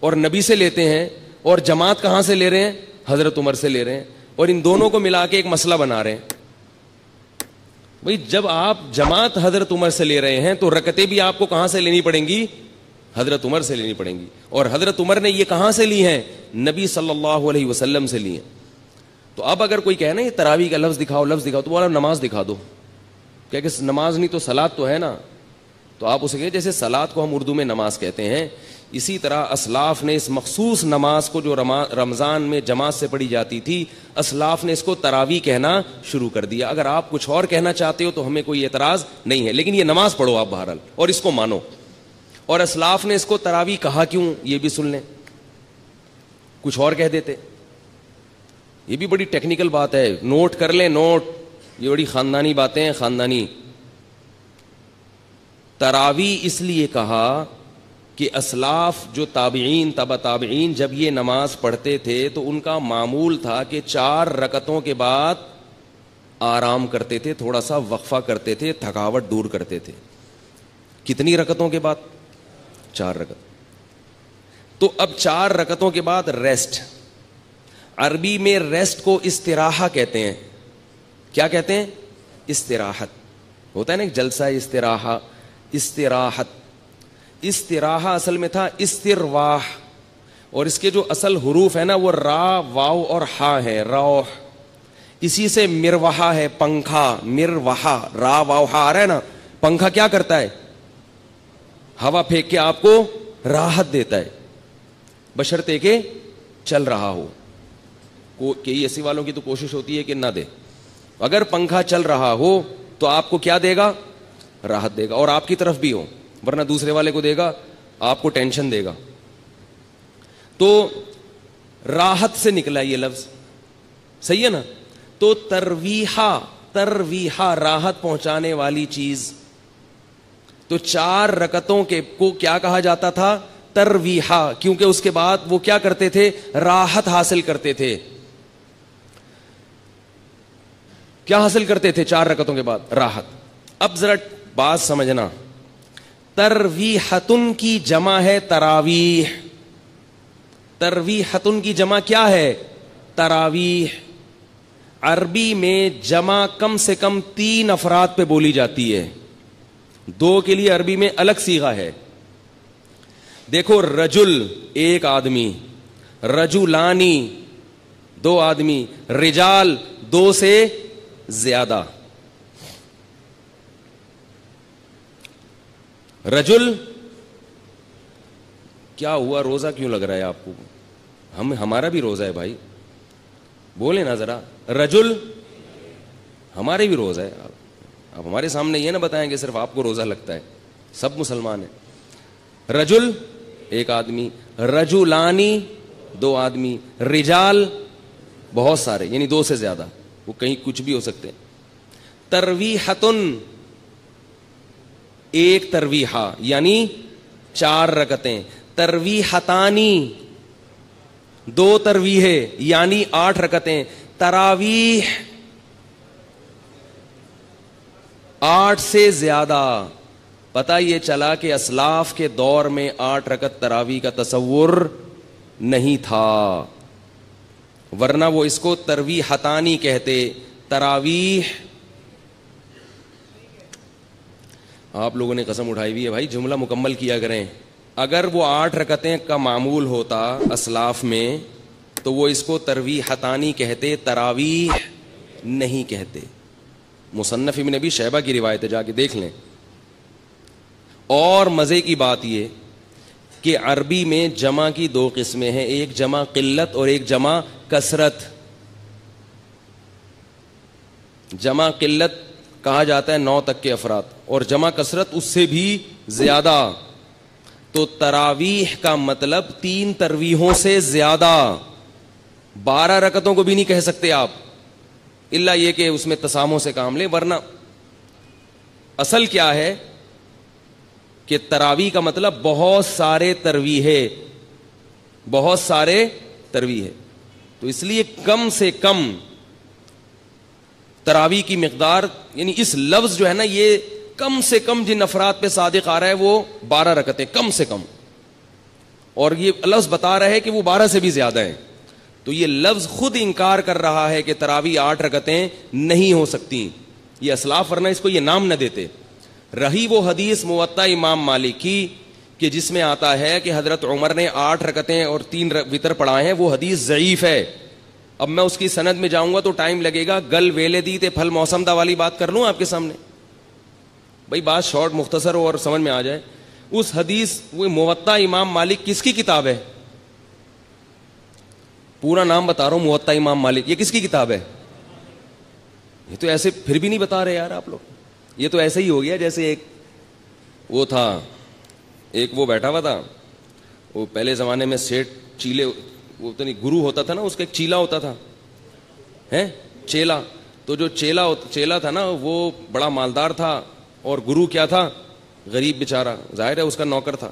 اور نبی سے لیتے ہیں, اور جماعت کہاں سے لے رہے ہیں؟ حضرت عمر سے لے رہے ہیں, اور ان دونوں کو ملا کے ایک مسئلہ بنا رہے ہیں. بھئی جب آپ جماعت حضرت عمر سے لے رہے ہیں تو رکعتیں بھی آپ کو کہاں سے لینی پڑیں گی؟ حضرت عمر سے لینی پڑیں گی. اور حضرت عمر نے یہ کہاں سے لی ہیں؟ نبی صلی اللہ علیہ وسلم سے لی ہیں. تو اب اگر کوئی کہے نا یہ تراویح کا لفظ دکھاؤ تو بولا نماز دکھا دو, کیا کہ نماز نہیں تو صلاۃ تو ہے نا. تو آپ اسے کہیں جیسے صلاۃ کو ہم اردو میں نماز کہتے ہیں, اسی طرح اسلاف نے اس مخصوص نماز کو جو رمضان میں جماعت سے پڑھی جاتی تھی, اسلاف نے اس کو تراویح کہنا شروع کر دیا. اگر آپ کچھ اور کہنا چاہتے ہو تو ہمیں کوئی اعتراض نہیں ہے, لیکن یہ نماز پڑھو آپ بہرحال اور اس کو مانو. اور اسلاف نے اس کو تراویح کہا کیوں یہ بھی سن لیں, کچھ اور کہہ دیتے. یہ بھی بڑی ٹیکنیکل بات ہے, نوٹ کر لیں, نوٹ, یہ بڑی خاندانی باتیں ہیں, خاندانی. تراویح اس لیے کہا کہ اسلاف جو تابعین تبع تابعین جب یہ نماز پڑھتے تھے تو ان کا معمول تھا کہ 4 رکعتوں کے بعد آرام کرتے تھے, تھوڑا سا وقفہ کرتے تھے, تھکاوٹ دور کرتے تھے. کتنی رکعتوں کے بعد؟ 4 رکعت. تو اب 4 رکعتوں کے بعد ریسٹ. عربی میں ریسٹ کو استراحہ کہتے ہیں. کیا کہتے ہیں؟ استراحت. ہوتا ہے نا ایک جلسہ استراحہ, استراحت. استراحہ اصل میں تھا استرواح, اور اس کے جو اصل حروف ہے نا وہ را, واو اور ہا ہے, روح. اسی سے مروحہ ہے, پنکھا, مروحہ, را واو ہا آ رہا ہے نا. پنکھا کیا کرتا ہے؟ ہوا پھینک کے آپ کو راحت دیتا ہے, بشرطے کہ چل رہا ہو. کئی ایسی والوں کی تو کوشش ہوتی ہے کہ نہ دے. اگر پنکھا چل رہا ہو تو آپ کو کیا دے گا؟ راحت دے گا, اور آپ کی طرف بھی ہو, ورنہ دوسرے والے کو دے گا, آپ کو ٹینشن دے گا. تو راحت سے نکلا یہ لفظ, صحیح ہے نا. تو ترویحہ, ترویحہ راحت پہنچانے والی چیز. تو 4 رکعتوں کے کو کیا کہا جاتا تھا؟ ترویحہ, کیونکہ اس کے بعد وہ کیا کرتے تھے؟ راحت حاصل کرتے تھے. کیا حاصل کرتے تھے 4 رکعتوں کے بعد؟ راحت. اب ذرا بات سمجھنا, ترویحتن کی جمع ہے تراویح. ترویحتن کی جمع کیا ہے؟ تراویح. عربی میں جمع کم سے کم 3 افراد پہ بولی جاتی ہے, 2 کے لیے عربی میں الگ صیغہ ہے. دیکھو, رجل 1 آدمی, رجلانی 2 آدمی, رجال 2 سے زیادہ. رجل کیا ہوا, روزہ کیوں لگ رہا ہے آپ کو؟ ہمارا بھی روزہ ہے بھائی, بولے نا ذرا. رجل ہمارے بھی روزہ ہے. آپ ہمارے سامنے یہ نہ بتائیں کہ صرف آپ کو روزہ لگتا ہے, سب مسلمان ہیں. رجل 1 آدمی, رجلانی 2 آدمی, رجال بہت سارے, یعنی 2 سے زیادہ, وہ کہیں کچھ بھی ہو سکتے ہیں. ترویحتن 1 ترویحہ یعنی 4 رکعتیں. ترویحتانی 2 ترویحیں یعنی 8 رکعتیں. تراویح 8 سے زیادہ. پتہ یہ چلا کہ اسلاف کے دور میں 8 رکعت تراویح کا تصور نہیں تھا, ورنہ وہ اس کو ترویحتانی کہتے. تراویح آپ لوگوں نے قسم اٹھائی ہوئی ہے بھائی, جملہ مکمل کیا کریں. اگر وہ 8 رکعتیں کا معمول ہوتا اسلاف میں تو وہ اس کو ترویحتانی کہتے, تراویح نہیں کہتے. مصنف ابن ابی شیبہ کی روایت ہے, جا کے دیکھ لیں. اور مزے کی بات یہ کہ عربی میں جمع کی دو قسمیں ہیں, ایک جمع قلت اور ایک جمع کثرت. جمع قلت کہا جاتا ہے 9 تک کے افراد, اور جمع کثرت اس سے بھی زیادہ. تو تراویح کا مطلب 3 تراویحوں سے زیادہ, 12 رکعتوں کو بھی نہیں کہہ سکتے آپ, الا یہ کہ اس میں تسامح سے کام لیں. ورنہ اصل کیا ہے کہ تراویح کا مطلب بہت سارے تراویح ہے, بہت سارے تراویح ہے. تو اس لیے کم سے کم تراویح کی مقدار, یعنی اس لفظ جو ہے نا, یہ کم سے کم جن افراد پہ صادق آ رہا ہے وہ 12 رکعتیں کم سے کم, اور یہ لفظ بتا رہا ہے کہ وہ 12 سے بھی زیادہ ہیں. تو یہ لفظ خود انکار کر رہا ہے کہ تراویح 8 رکعتیں نہیں ہو سکتی. یہ اسلاف ورنہ اس کو یہ نام نہ دیتے. رہی وہ حدیث موطا امام مالک کی کہ جس میں آتا ہے کہ حضرت عمر نے 8 رکعتیں اور 3 وتر پڑھائے ہیں, وہ حدیث ضعیف ہے. اب میں اس کی سند میں جاؤں گا تو ٹائم لگے گا. گل ویلے دی تے پھل موسم دا والی بات کر لوں آپ کے سامنے, بھائی بات شارٹ مختصر ہو اور سمجھ میں آ جائے. اس حدیث وہ موطا امام مالک کس کی کتاب ہے؟ پورا نام بتا رہا ہوں, موطا امام مالک, یہ کس کی کتاب ہے؟ یہ تو ایسے پھر بھی نہیں بتا رہے یار آپ لوگ. یہ تو ایسے ہی ہو گیا جیسے ایک وہ تھا, ایک وہ بیٹھا ہوا تھا, وہ پہلے زمانے میں سیٹ چیلے, وہ تو نہیں گرو ہوتا تھا نا, اس کا ایک چیلا ہوتا تھا, ہے چیلا. تو جو چیلا تھا نا وہ بڑا مالدار تھا, اور گرو کیا تھا؟ غریب بیچارہ, ظاہر ہے اس کا نوکر تھا.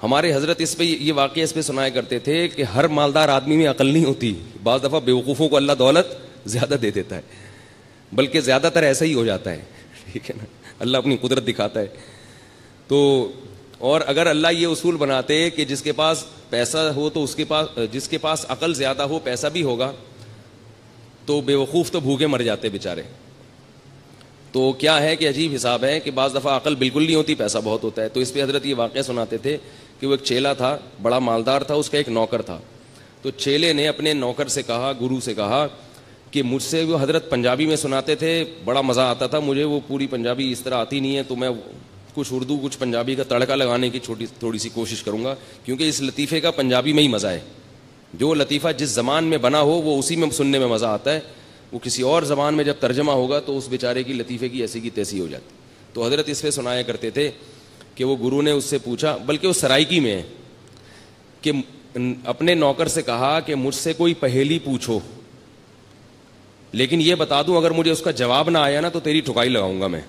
ہمارے حضرت اس پہ یہ واقعہ اس پہ سنایا کرتے تھے کہ ہر مالدار آدمی میں عقل نہیں ہوتی, بعض دفعہ بیوقوفوں کو اللہ دولت زیادہ دے دیتا ہے, بلکہ زیادہ تر ایسا ہی ہو جاتا ہے, ٹھیک ہے نا, اللہ اپنی قدرت دکھاتا ہے. تو اور اگر اللہ یہ اصول بناتے کہ جس کے پاس پیسہ ہو تو اس کے پاس, جس کے پاس عقل زیادہ ہو پیسہ بھی ہوگا, تو بیوقوف تو بھوکے مر جاتے بیچارے. تو کیا ہے کہ عجیب حساب ہے کہ بعض دفعہ عقل بالکل نہیں ہوتی, پیسہ بہت ہوتا ہے. تو اس پہ حضرت یہ واقعہ سناتے تھے کہ وہ ایک چیلا تھا, بڑا مالدار تھا, اس کا ایک نوکر تھا. تو چیلے نے اپنے نوکر سے کہا, گرو سے کہا کہ مجھ سے, وہ حضرت پنجابی میں سناتے تھے, بڑا مزہ آتا تھا مجھے, وہ پوری پنجابی اس طرح آتی نہیں ہے, تو میں کچھ اردو کچھ پنجابی کا تڑکا لگانے کی تھوڑی سی کوشش کروں گا, کیونکہ اس لطیفے کا پنجابی میں ہی مزہ ہے. جو لطیفہ جس زبان میں بنا ہو وہ اسی میں سننے میں مزہ آتا ہے, وہ کسی اور زبان میں جب ترجمہ ہوگا تو اس بیچارے کی لطیفے کی ایسی کی تیسی ہو جاتی. تو حضرت اس پہ سنایا کرتے تھے کہ وہ گرو نے اس سے پوچھا, بلکہ وہ سرائکی میں ہے, کہ اپنے نوکر سے کہا کہ مجھ سے کوئی پہیلی پوچھو, لیکن یہ بتا دوں اگر مجھے اس کا جواب نہ آیا نا تو تیری ٹھکائی لگاؤں گا میں.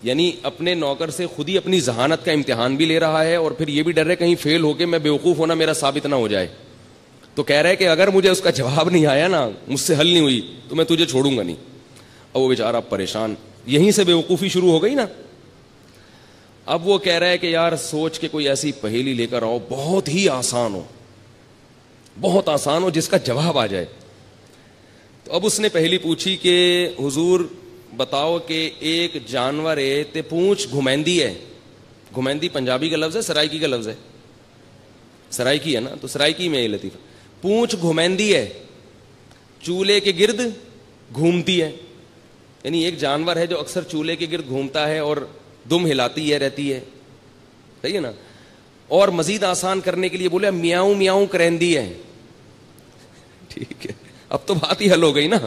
یعنی اپنے نوکر سے خود ہی اپنی ذہانت کا امتحان بھی لے رہا ہے, اور پھر یہ بھی ڈر ہے کہیں فیل ہو کے میں بیوقوف ہونا میرا ثابت نہ ہو جائے. تو کہہ رہے کہ اگر مجھے اس کا جواب نہیں آیا نا, مجھ سے حل نہیں ہوئی, تو میں تجھے چھوڑوں گا نہیں. اب وہ بیچارہ پریشان, یہیں سے بیوقوفی شروع ہو گئی نا. اب وہ کہہ رہا ہے کہ یار سوچ کے کوئی ایسی پہیلی لے کر آؤ بہت ہی آسان ہو, بہت آسان ہو, جس کا جواب آ جائے. تو اب اس نے پہلی پوچھی کہ حضور بتاؤ کہ ایک جانور ہے تے پونچھ گھمیندی ہے. گھمیندی پنجابی کا لفظ ہے, سرائکی کا لفظ ہے, سرائکی ہے نا, تو سرائکی میں یہ لطیفہ. پونچھ گھمیندی ہے, چولہے کے گرد گھومتی ہے. یعنی ایک جانور ہے جو اکثر چولہے کے گرد گھومتا ہے اور دم ہلاتی ہے رہتی ہے, صحیح ہے نا. اور مزید آسان کرنے کے لیے بولے میاؤں میاؤں کرندی ہے. ٹھیک ہے, اب تو بات ہی حل ہو گئی نا.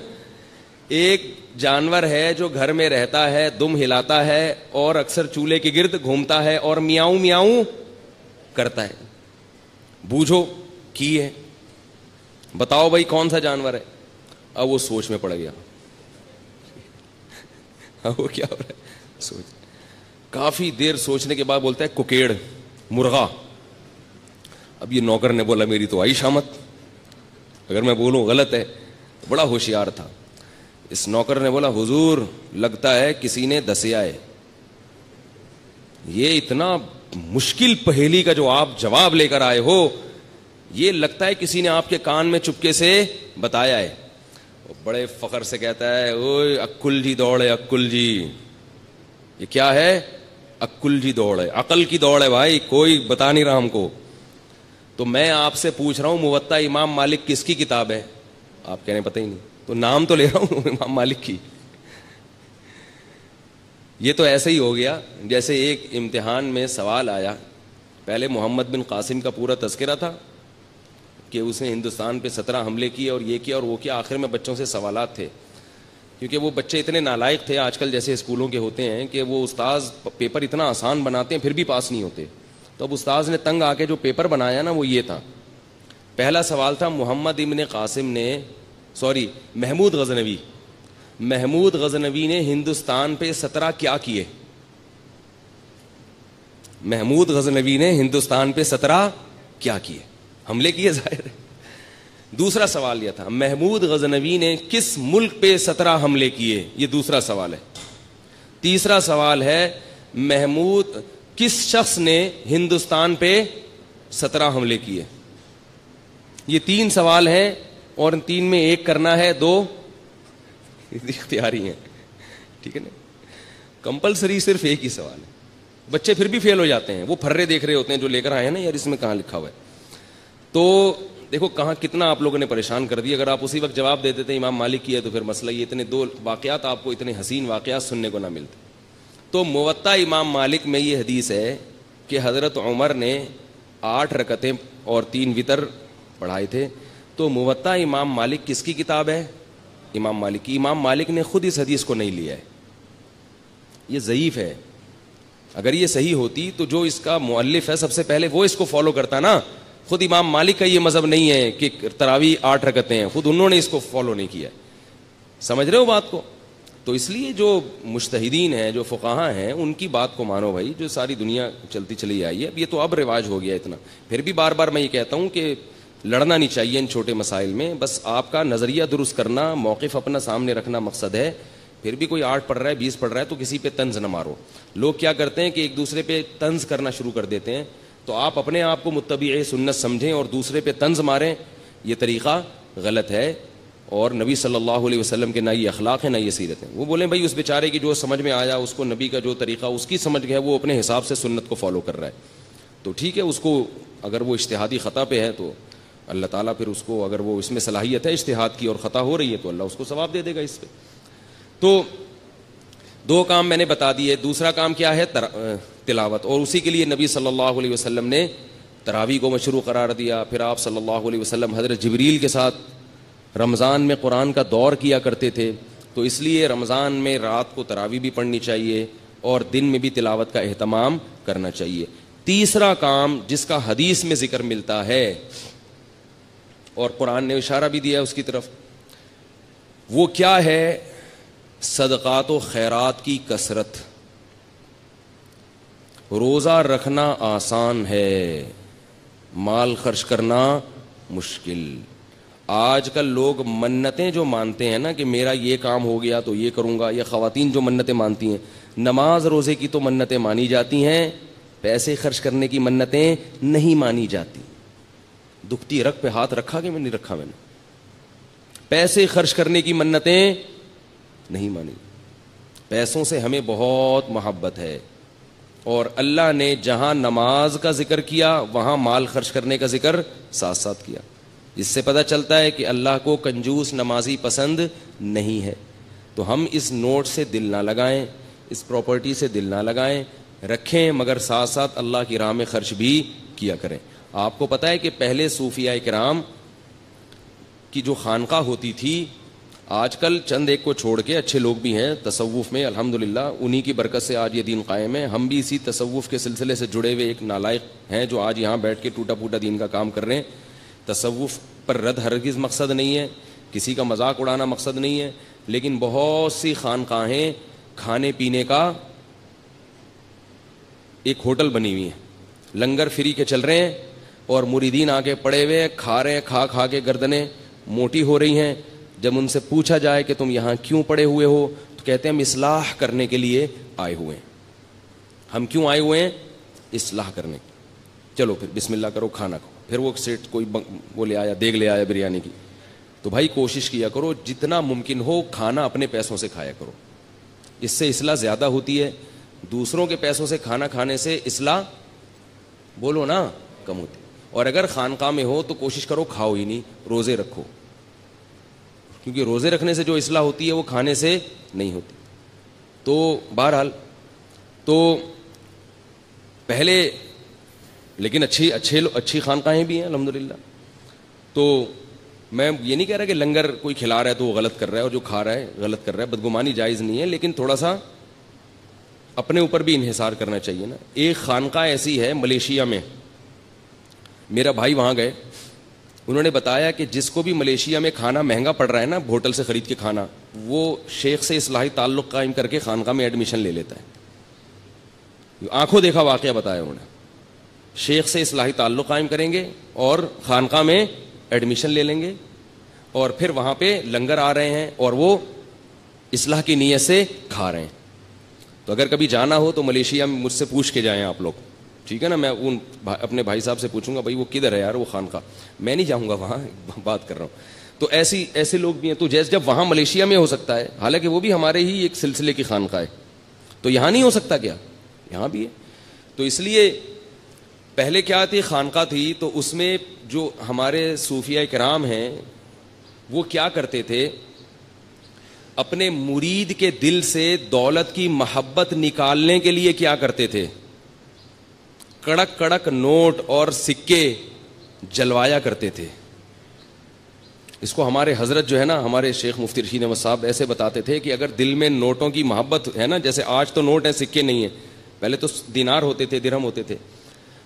ایک جانور ہے جو گھر میں رہتا ہے, دم ہلاتا ہے اور اکثر چولہے کے گرد گھومتا ہے اور میاؤں میاؤں کرتا ہے. بوجھو کی ہے, بتاؤ بھائی کون سا جانور ہے. اب وہ سوچ میں پڑ گیا. اب وہ کیا ہو رہا ہے, سوچ. کافی دیر سوچنے کے بعد بولتا ہے کوکیڑ, مرغا. اب یہ نوکر نے بولا میری تو آئی شامت, اگر میں بولوں غلط ہے. بڑا ہوشیار تھا. اس نوکر نے بولا حضور لگتا ہے کسی نے دسیا ہے, یہ اتنا مشکل پہیلی کا جو آپ جواب لے کر آئے ہو, یہ لگتا ہے کسی نے آپ کے کان میں چپکے سے بتایا ہے. بڑے فخر سے کہتا ہے اوئے عقل جی دوڑ ہے, عقل جی. یہ کیا ہے؟ عقل جی دوڑ ہے, عقل کی دوڑ ہے بھائی, کوئی بتا نہیں رہا ہم کو. تو میں آپ سے پوچھ رہا ہوں موطا امام مالک کس کی کتاب ہے؟ آپ کہنے پتہ ہی نہیں. تو نام تو لے رہا ہوں امام مالک کی. یہ تو ایسے ہی ہو گیا جیسے ایک امتحان میں سوال آیا, پہلے محمد بن قاسم کا پورا تذکرہ تھا کہ اس نے ہندوستان پہ 17 حملے کیے اور یہ کیا اور وہ کیا, آخر میں بچوں سے سوالات تھے, کیونکہ وہ بچے اتنے نالائق تھے آج کل جیسے اسکولوں کے ہوتے ہیں کہ وہ استاذ پیپر اتنا آسان بناتے ہیں پھر بھی پاس نہیں ہوتے. تو اب استاذ نے تنگ آ کے جو پیپر بنایا نا وہ یہ تھا, پہلا سوال تھا محمد ابن قاسم نے محمود غزنوی نے ہندوستان پہ 17 کیا کیے. محمود غزنوی نے ہندوستان پہ 17 کیا کیے, حملے کیے ظاہر ہے. دوسرا سوال یہ تھا محمود غزنوی نے کس ملک پہ 17 حملے کیے, یہ دوسرا سوال ہے. تیسرا سوال ہے کس شخص نے ہندوستان پہ 17 حملے کیے. یہ 3 سوال ہیں اور ان 3 میں ایک کرنا ہے, 2 اختیاری ہیں, ٹھیک ہے نا. کمپلسری صرف ایک ہی سوال ہے. بچے پھر بھی فیل ہو جاتے ہیں, وہ پھرے دیکھ رہے ہوتے ہیں جو لے کر آئے ہیں نا, یار اس میں کہاں لکھا ہوا ہے. تو دیکھو کہاں کتنا آپ لوگوں نے پریشان کر دیا. اگر آپ اسی وقت جواب دے دیتے امام مالک کی ہے تو پھر مسئلہ یہ اتنے 2 واقعات آپ کو اتنے حسین واقعات سننے کو نہ ملتے. تو موطا امام مالک میں یہ حدیث ہے کہ حضرت عمر نے 8 رکعتیں اور 3 وتر پڑھائے تھے. تو موطا امام مالک کس کی کتاب ہے؟ امام مالک کی. امام مالک نے خود اس حدیث کو نہیں لیا ہے, یہ ضعیف ہے. اگر یہ صحیح ہوتی تو جو اس کا مؤلف ہے سب سے پہلے وہ اس کو فالو کرتا نا. خود امام مالک کا یہ مذہب نہیں ہے کہ تراویح 8 رکعتیں ہیں, خود انہوں نے اس کو فالو نہیں کیا. سمجھ رہے ہو بات کو؟ تو اس لیے جو مجتہدین ہیں, جو فقہاء ہیں, ان کی بات کو مانو بھائی, جو ساری دنیا چلتی چلی آئی ہے. اب یہ تو اب رواج ہو گیا اتنا. پھر بھی بار بار میں یہ کہتا ہوں کہ لڑنا نہیں چاہیے ان چھوٹے مسائل میں, بس آپ کا نظریہ درست کرنا, موقف اپنا سامنے رکھنا مقصد ہے. پھر بھی کوئی 8 پڑھ رہا ہے 20 پڑھ رہا ہے تو کسی پہ طنز نہ مارو. لوگ کیا کرتے ہیں کہ ایک دوسرے پہ طنز کرنا شروع کر دیتے ہیں. تو آپ اپنے آپ کو متبع سنت سمجھیں اور دوسرے پہ طنز ماریں, یہ طریقہ غلط ہے. اور نبی صلی اللہ علیہ وسلم کے نہ یہ اخلاق ہے نہ یہ سیرت ہے. وہ بولیں بھائی اس بیچارے کی جو سمجھ میں آیا, اس کو نبی کا جو طریقہ اس کی سمجھ گیا, وہ اپنے حساب سے سنت کو فالو کر رہا ہے, تو ٹھیک ہے. اس کو اگر وہ اجتہادی خطا پہ ہے تو اللہ تعالیٰ پھر اس کو, اگر وہ اس میں صلاحیت ہے اجتہاد کی اور خطا ہو رہی ہے تو اللہ اس کو ثواب دے دے گا اس پہ. تو 2 کام میں نے بتا دیے. دوسرا کام کیا ہے؟ تلاوت. اور اسی کے لیے نبی صلی اللہ علیہ وسلم نے تراویح کو مشروع قرار دیا. پھر آپ صلی اللہ علیہ وسلم حضرت جبریل کے ساتھ رمضان میں قرآن کا دور کیا کرتے تھے, تو اس لیے رمضان میں رات کو تراویح بھی پڑھنی چاہیے اور دن میں بھی تلاوت کا اہتمام کرنا چاہیے. تیسرا کام جس کا حدیث میں ذکر ملتا ہے اور قرآن نے اشارہ بھی دیا اس کی طرف, وہ کیا ہے؟ صدقات و خیرات کی کثرت. روزہ رکھنا آسان ہے, مال خرچ کرنا مشکل. آج کل لوگ منتیں جو مانتے ہیں نا کہ میرا یہ کام ہو گیا تو یہ کروں گا, یا خواتین جو منتیں مانتی ہیں, نماز روزے کی تو منتیں مانی جاتی ہیں, پیسے خرچ کرنے کی منتیں نہیں مانی جاتی. دکھتی رگ پہ ہاتھ رکھا کہ میں نہیں رکھا, میں نے پیسے خرچ کرنے کی منتیں نہیں مانی. پیسوں سے ہمیں بہت محبت ہے, اور اللہ نے جہاں نماز کا ذکر کیا وہاں مال خرچ کرنے کا ذکر ساتھ ساتھ کیا. اس سے پتہ چلتا ہے کہ اللہ کو کنجوس نمازی پسند نہیں ہے. تو ہم اس نوٹ سے دل نہ لگائیں, اس پراپرٹی سے دل نہ لگائیں, رکھیں مگر ساتھ ساتھ اللہ کی راہ میں خرچ بھی کیا کریں. آپ کو پتہ ہے کہ پہلے صوفیاء کرام کی جو خانقاہ ہوتی تھی, آج کل چند ایک کو چھوڑ کے اچھے لوگ بھی ہیں تصوف میں الحمدللہ, انہی کی برکت سے آج یہ دین قائم ہے. ہم بھی اسی تصوف کے سلسلے سے جڑے ہوئے ایک نالائق ہیں جو آج یہاں بیٹھ کے ٹوٹا پھوٹا دین کا کام کر رہے ہیں. تصوف پر رد ہرگز مقصد نہیں ہے, کسی کا مذاق اڑانا مقصد نہیں ہے, لیکن بہت سی خانقاہیں کھانے پینے کا ایک ہوٹل بنی ہوئی ہیں, لنگر فری کے چل رہے ہیں اور مریدین آگے پڑے ہوئے کھا رہے ہیں, کھا کھا کے گردنیں موٹی ہو رہی ہیں. جب ان سے پوچھا جائے کہ تم یہاں کیوں پڑے ہوئے ہو تو کہتے ہیں ہم اصلاح کرنے کے لیے آئے ہوئے ہیں. ہم کیوں آئے ہوئے ہیں؟ اصلاح کرنے. چلو پھر بسم اللہ کرو, کھانا کھاؤ. پھر وہ سیٹ کوئی وہ لے آیا, دیگ لے آیا بریانی کی. تو بھائی کوشش کیا کرو جتنا ممکن ہو کھانا اپنے پیسوں سے کھایا کرو, اس سے اصلاح زیادہ ہوتی ہے. دوسروں کے پیسوں سے کھانا کھانے سے اصلاح بولو نا کم ہوتی. اور اگر خانقاہ میں ہو تو کوشش کرو کھاؤ ہی نہیں, روزے رکھو. کیونکہ روزے رکھنے سے جو اصلاح ہوتی ہے وہ کھانے سے نہیں ہوتی. تو بہرحال تو پہلے لیکن اچھی خانقاہیں بھی ہیں الحمدللہ. تو میں یہ نہیں کہہ رہا کہ لنگر کوئی کھلا رہا ہے تو وہ غلط کر رہا ہے اور جو کھا رہا ہے غلط کر رہا ہے, بدگمانی جائز نہیں ہے, لیکن تھوڑا سا اپنے اوپر بھی انحصار کرنا چاہیے نا. ایک خانقاہ ایسی ہے ملیشیا میں, میرا بھائی وہاں گئے, انہوں نے بتایا کہ جس کو بھی ملیشیا میں کھانا مہنگا پڑ رہا ہے نا, ہوٹل سے خرید کے کھانا, وہ شیخ سے اصلاحی تعلق قائم کر کے خانقاہ میں ایڈمیشن لے لیتا ہے. آنکھوں دیکھا واقعہ بتایا انہوں نے. شیخ سے اصلاحی تعلق قائم کریں گے اور خانقاہ میں ایڈمیشن لے لیں گے, اور پھر وہاں پہ لنگر آ رہے ہیں اور وہ اصلاح کی نیت سے کھا رہے ہیں. تو اگر کبھی جانا ہو تو ملیشیا میں مجھ سے پوچھ کے جائیں آپ لوگ, ٹھیک ہے نا. میں اپنے بھائی صاحب سے پوچھوں گا بھائی وہ کدھر ہے یار وہ خانقاہ, میں نہیں جاؤں گا وہاں, بات کر رہا ہوں. تو ایسے لوگ بھی ہیں. تو جیسے جب وہاں ملیشیا میں ہو سکتا ہے, حالانکہ وہ بھی ہمارے ہی ایک سلسلے کی خانقاہ ہے, تو یہاں نہیں ہو سکتا کیا؟ یہاں بھی ہے. تو اس لیے پہلے کیا تھی, خانقاہ تھی, تو اس میں جو ہمارے صوفیاء کرام ہیں وہ کیا کرتے تھے, اپنے مرید کے دل سے دولت کی محبت نکالنے کے لیے کیا کرتے تھے, کڑک کڑک نوٹ اور سکے جلوایا کرتے تھے. اس کو ہمارے حضرت جو ہے نا, ہمارے شیخ مفتی رشید احمد صاحب ایسے بتاتے تھے کہ اگر دل میں نوٹوں کی محبت ہے نا, جیسے آج تو نوٹ ہیں سکے نہیں ہیں, پہلے تو دینار ہوتے تھے, درہم ہوتے تھے,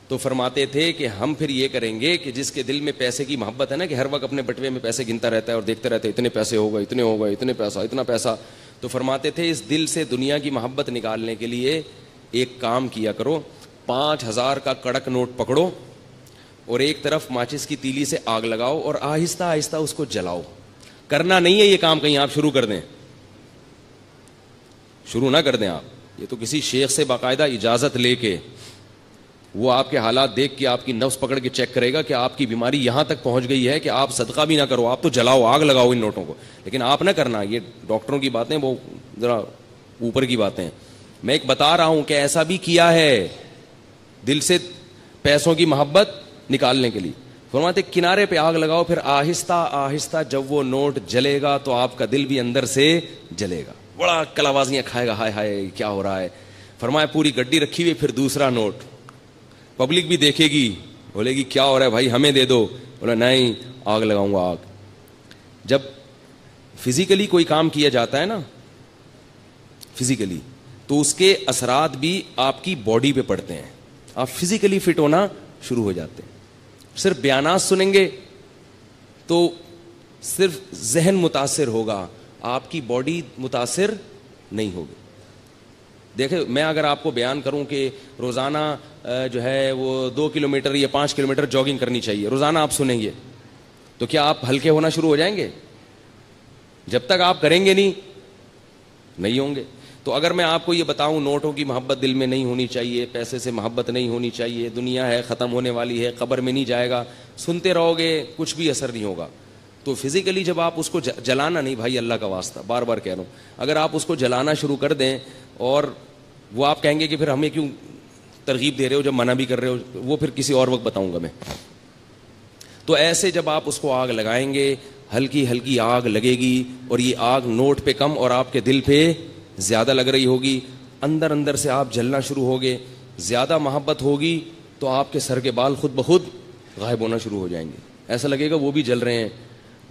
تو فرماتے تھے کہ ہم پھر یہ کریں گے کہ جس کے دل میں پیسے کی محبت ہے نا, کہ ہر وقت اپنے بٹوے میں پیسے گنتا رہتا ہے اور دیکھتے رہتا ہے اتنے پیسے ہوگا, اتنے ہوگا, اتنے پیسہ, اتنا پیسہ, تو فرماتے تھے اس دل سے دنیا کی محبت نکالنے کے لیے ایک کام کیا کرو, 5,000 کا کڑک نوٹ پکڑو اور ایک طرف ماچس کی تیلی سے آگ لگاؤ اور آہستہ آہستہ اس کو جلاؤ. کرنا نہیں ہے یہ کام کہیں آپ شروع کر دیں, شروع نہ کر دیں آپ, یہ تو کسی شیخ سے باقاعدہ اجازت لے کے, وہ آپ کے حالات دیکھ کے آپ کی نفس پکڑ کے چیک کرے گا کہ آپ کی بیماری یہاں تک پہنچ گئی ہے کہ آپ صدقہ بھی نہ کرو, آپ تو جلاؤ, آگ لگاؤ ان نوٹوں کو, لیکن آپ نہ کرنا. یہ ڈاکٹروں کی باتیں وہ ذرا اوپر کی باتیں ہیں. میں ایک بتا رہا ہوں کہ ایسا بھی کیا ہے دل سے پیسوں کی محبت نکالنے کے لیے. فرماتے کنارے پہ آگ لگاؤ, پھر آہستہ آہستہ جب وہ نوٹ جلے گا تو آپ کا دل بھی اندر سے جلے گا, بڑا کلاوازیاں کھائے گا, ہائے ہائے کیا ہو رہا ہے. فرمایا پوری گڈی رکھی ہوئی, پھر دوسرا نوٹ, پبلک بھی دیکھے گی, بولے گی کیا ہو رہا ہے بھائی ہمیں دے دو, بولا نہیں آگ لگاؤں گا. آگ جب فزیکلی کوئی کام کیا جاتا ہے نا, فزیکلی, تو اس کے اثرات بھی آپ کی باڈی پہ پڑتے ہیں, آپ فزیکلی فٹ ہونا شروع ہو جاتے ہیں. صرف بیانات سنیں گے تو صرف ذہن متاثر ہوگا, آپ کی باڈی متاثر نہیں ہوگی. دیکھیں میں اگر آپ کو بیان کروں کہ روزانہ جو ہے وہ 2 کلومیٹر یا 5 کلومیٹر جاگنگ کرنی چاہیے, روزانہ آپ سنیں گے, تو کیا آپ ہلکے ہونا شروع ہو جائیں گے؟ جب تک آپ کریں گے نہیں ہوں گے. تو اگر میں آپ کو یہ بتاؤں نوٹوں کی محبت دل میں نہیں ہونی چاہیے, پیسے سے محبت نہیں ہونی چاہیے, دنیا ہے ختم ہونے والی ہے, قبر میں نہیں جائے گا, سنتے رہو گے کچھ بھی اثر نہیں ہوگا. تو فزیکلی جب آپ اس کو جلانا نہیں, بھائی اللہ کا واسطہ بار بار کہہ رہا ہوں, اگر آپ اس کو جلانا شروع کر دیں, اور وہ آپ کہیں گے کہ پھر ہمیں کیوں ترغیب دے رہے ہو جب منع بھی کر رہے ہو, وہ پھر کسی اور وقت بتاؤں گا میں. تو ایسے جب آپ اس کو آگ لگائیں گے, ہلکی ہلکی آگ لگے گی, اور یہ آگ نوٹ پہ کم اور آپ کے دل پہ زیادہ لگ رہی ہوگی, اندر اندر سے آپ جلنا شروع ہوگے. زیادہ محبت ہوگی تو آپ کے سر کے بال خود بخود غائب ہونا شروع ہو جائیں گے, ایسا لگے گا وہ بھی جل رہے ہیں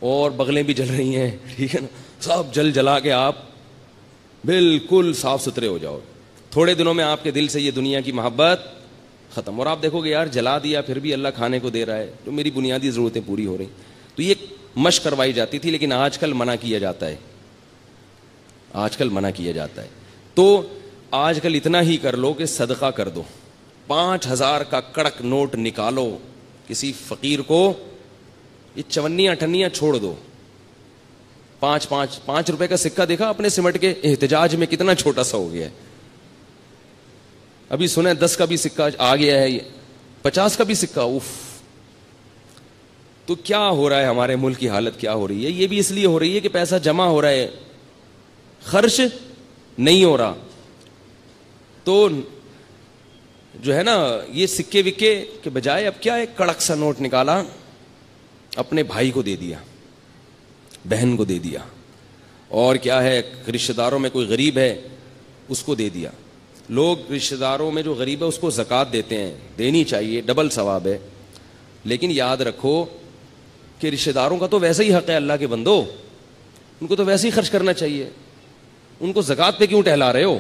اور بغلیں بھی جل رہی ہیں, ٹھیک ہے نا, سب جلا کے آپ بالکل صاف ستھرے ہو جاؤ. تھوڑے دنوں میں آپ کے دل سے یہ دنیا کی محبت ختم, اور آپ دیکھو گے یار جلا دیا پھر بھی اللہ کھانے کو دے رہا ہے, جو میری بنیادی ضرورتیں پوری ہو رہی. تو یہ مشق کروائی جاتی تھی, لیکن آج کل منع کیا جاتا ہے, آج کل منع کیا جاتا ہے. تو آج کل اتنا ہی کر لو کہ صدقہ کر دو, 5,000 کا کڑک نوٹ نکالو, کسی فقیر کو یہ 54 چھوڑ دو. 5 روپے کا سکہ دیکھا اپنے سمٹ کے احتجاج میں کتنا چھوٹا سا ہو گیا ہے. ابھی سنیں 10 کا بھی سکہ آ گیا ہے, 50 کا بھی سکہ, اوف. تو کیا ہو رہا ہے, ہمارے ملک کی حالت کیا ہو رہی ہے؟ یہ بھی اس لیے ہو رہی ہے کہ پیسہ جمع ہو رہا ہے, خرچ نہیں ہو رہا. تو جو ہے نا یہ سکے وکے کے بجائے اب کیا ہے, کڑک سا نوٹ نکالا, اپنے بھائی کو دے دیا, بہن کو دے دیا. اور کیا ہے, رشتہ داروں میں کوئی غریب ہے اس کو دے دیا. لوگ رشتہ داروں میں جو غریب ہے اس کو زکوٰۃ دیتے ہیں, دینی چاہیے, ڈبل ثواب ہے. لیکن یاد رکھو کہ رشتہ داروں کا تو ویسے ہی حق ہے, اللہ کے بندو, ان کو تو ویسے ہی خرچ کرنا چاہیے, ان کو زکوٰۃ پہ کیوں ٹہلا رہے ہو؟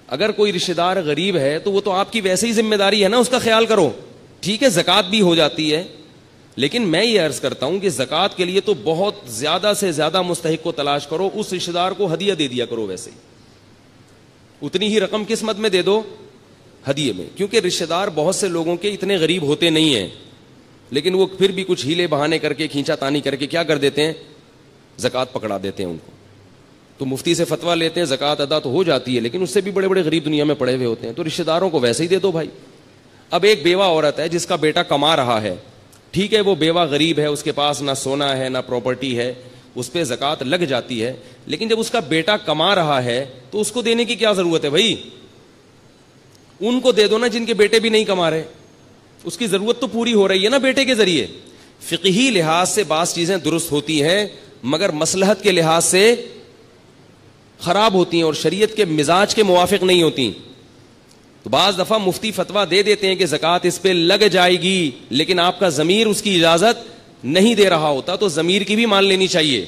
اگر کوئی رشتہ دار غریب ہے تو وہ تو آپ کی ویسے ہی ذمہ داری ہے نا, اس کا خیال کرو. ٹھیک ہے زکوٰۃ بھی ہو جاتی ہے, لیکن میں یہ عرض کرتا ہوں کہ زکوٰۃ کے لیے تو بہت زیادہ سے زیادہ مستحق کو تلاش کرو, اس رشتہ دار کو ہدیہ دے دیا کرو, ویسے ہی اتنی ہی رقم قسمت میں دے دو ہدیے میں, کیونکہ رشتہ دار بہت سے لوگوں کے اتنے غریب ہوتے نہیں ہیں, لیکن وہ پھر بھی کچھ ہیلے بہانے کر کے, کھینچا تانی کر کے کیا کر دیتے ہیں, زکوٰۃ پکڑا دیتے ہیں ان کو. تو مفتی سے فتویٰ لیتے ہیں, زکوٰۃ ادا تو ہو جاتی ہے, لیکن اس سے بھی بڑے بڑے غریب دنیا میں پڑے ہوئے ہوتے ہیں, تو رشتہ داروں کو ویسے ہی دے دو بھائی. اب ایک بیوہ عورت ہے جس کا بیٹا کما رہا ہے, ٹھیک ہے, وہ بیوہ غریب ہے, اس کے پاس نہ سونا ہے نہ پراپرٹی ہے, اس پہ زکوٰۃ لگ جاتی ہے, لیکن جب اس کا بیٹا کما رہا ہے تو اس کو دینے کی کیا ضرورت ہے بھائی؟ ان کو دے دو نا جن کے بیٹے بھی نہیں کما رہے, اس کی ضرورت تو پوری ہو رہی ہے نا بیٹے کے ذریعے. فقہی لحاظ سے بعض چیزیں درست ہوتی ہیں مگر مصلحت کے لحاظ سے خراب ہوتی ہیں اور شریعت کے مزاج کے موافق نہیں ہوتی. تو بعض دفعہ مفتی فتویٰ دے دیتے ہیں کہ زکوٰۃ اس پہ لگ جائے گی, لیکن آپ کا ضمیر اس کی اجازت نہیں دے رہا ہوتا, تو ضمیر کی بھی مان لینی چاہیے.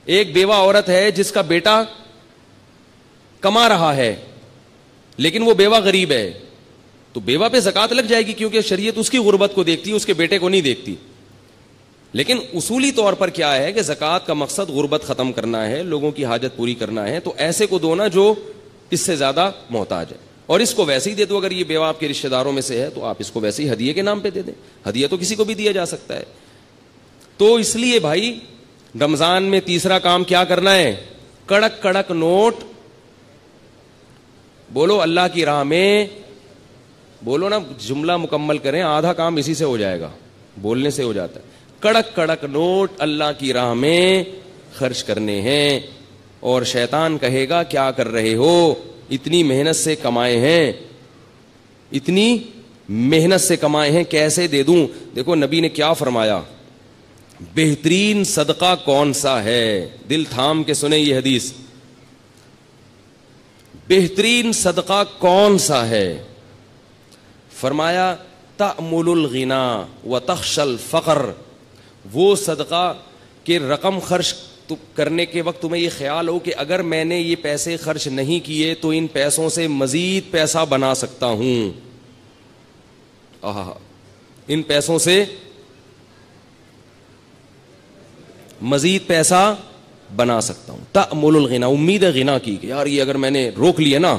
ایک بیوہ عورت ہے جس کا بیٹا کما رہا ہے لیکن وہ بیوہ غریب ہے, تو بیوہ پہ زکوٰۃ لگ جائے گی کیونکہ شریعت اس کی غربت کو دیکھتی ہے, اس کے بیٹے کو نہیں دیکھتی. لیکن اصولی طور پر کیا ہے کہ زکوٰۃ کا مقصد غربت ختم کرنا ہے, لوگوں کی حاجت پوری کرنا ہے, تو ایسے کو دو نا جو اس سے زیادہ محتاج ہے, اور اس کو ویسے ہی دے دو. اگر یہ بیوہ آپ کے رشتہ داروں میں سے ہے تو آپ اس کو ویسے ہی ہدیے کے نام پہ دے دیں, ہدیہ تو کسی کو بھی دیا جا سکتا ہے. تو اس لیے بھائی رمضان میں تیسرا کام کیا کرنا ہے, کڑک کڑک نوٹ بولو, اللہ کی راہ میں بولو نا, جملہ مکمل کریں, آدھا کام اسی سے ہو جائے گا, بولنے سے ہو جاتا ہے. کڑک کڑک نوٹ اللہ کی راہ میں خرچ کرنے ہیں, اور شیطان کہے گا کیا کر رہے ہو, اتنی محنت سے کمائے ہیں, اتنی محنت سے کمائے ہیں, کیسے دے دوں. دیکھو نبی نے کیا فرمایا, بہترین صدقہ کون سا ہے, دل تھام کے سنیں یہ حدیث, بہترین صدقہ کون سا ہے. فرمایا تأمل الغنا وتخشى الفقر, وہ صدقہ کہ رقم خرچ کرنے کے وقت تمہیں یہ خیال ہو کہ اگر میں نے یہ پیسے خرچ نہیں کیے تو ان پیسوں سے مزید پیسہ بنا سکتا ہوں, ان پیسوں سے مزید پیسہ بنا سکتا ہوں. تأمل الغنا, امید ہے غنا کی کہ یار یہ اگر میں نے روک لیا نا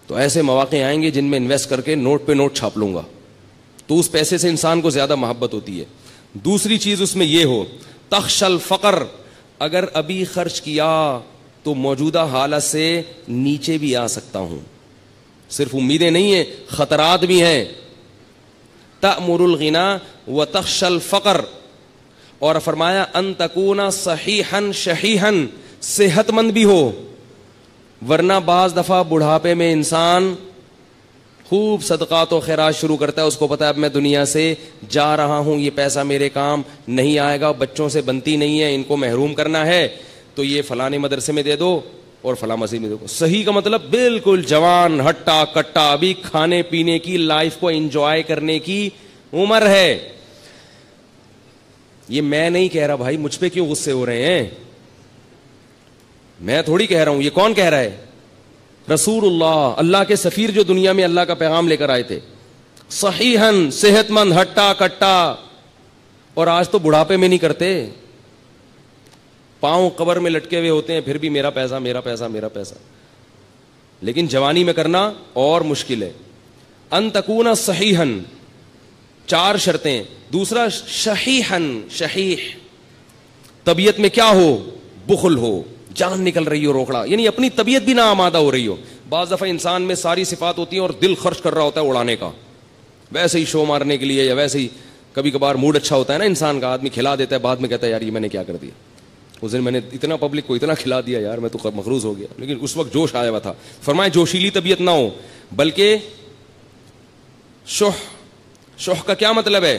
تو ایسے مواقع آئیں گے جن میں انویسٹ کر کے نوٹ پہ نوٹ چھاپ لوں گا, تو اس پیسے سے انسان کو زیادہ محبت ہوتی ہے. دوسری چیز اس میں یہ ہو, تخشى الفقر, اگر ابھی خرچ کیا تو موجودہ حالت سے نیچے بھی آ سکتا ہوں, صرف امیدیں نہیں ہیں خطرات بھی ہیں. تأمر الغنا وتخشى الفقر, اور فرمایا ان تکون صحیحا شحیحا, صحت مند بھی ہو, ورنہ بعض دفعہ بڑھاپے میں انسان خوب صدقات و خیرات شروع کرتا ہے, اس کو پتا ہے اب میں دنیا سے جا رہا ہوں, یہ پیسہ میرے کام نہیں آئے گا, بچوں سے بنتی نہیں ہے, ان کو محروم کرنا ہے, تو یہ فلانے مدرسے میں دے دو اور فلاں مسجد میں دے دو. صحیح کا مطلب بالکل جوان ہٹا کٹا, ابھی کھانے پینے کی, لائف کو انجوائے کرنے کی عمر ہے. یہ میں نہیں کہہ رہا بھائی, مجھ پہ کیوں غصے ہو رہے ہیں, میں تھوڑی کہہ رہا ہوں, یہ کون کہہ رہا ہے, رسول اللہ, اللہ کے سفیر جو دنیا میں اللہ کا پیغام لے کر آئے تھے, صحیحاً صحت مند ہٹا کٹا. اور آج تو بڑھاپے میں نہیں کرتے, پاؤں قبر میں لٹکے ہوئے ہوتے ہیں, پھر بھی میرا پیسہ میرا پیسہ میرا پیسہ. لیکن جوانی میں کرنا اور مشکل ہے. ان تکون صحیحاً, 4 شرطیں. دوسرا شحیحاً, شحیح طبیعت میں کیا ہو, بخل ہو, جان نکل رہی ہو, روکڑا, یعنی اپنی طبیعت بھی نہ آمادہ ہو رہی ہو. بعض دفعہ انسان میں ساری صفات ہوتی ہیں اور دل خرچ کر رہا ہوتا ہے اڑانے کا, ویسے ہی شو مارنے کے لیے, یا ویسے ہی کبھی کبھار موڈ اچھا ہوتا ہے نا انسان کا, آدمی کھلا دیتا ہے, بعد میں کہتا ہے یار یہ میں نے کیا کر دیا, اس دن میں نے اتنا پبلک کو اتنا کھلا دیا یار, میں تو مخروض ہو گیا. لیکن اس وقت جوش آیا ہوا تھا. فرمائے جوشیلی طبیعت نہ ہو, بلکہ شح کا کیا مطلب ہے,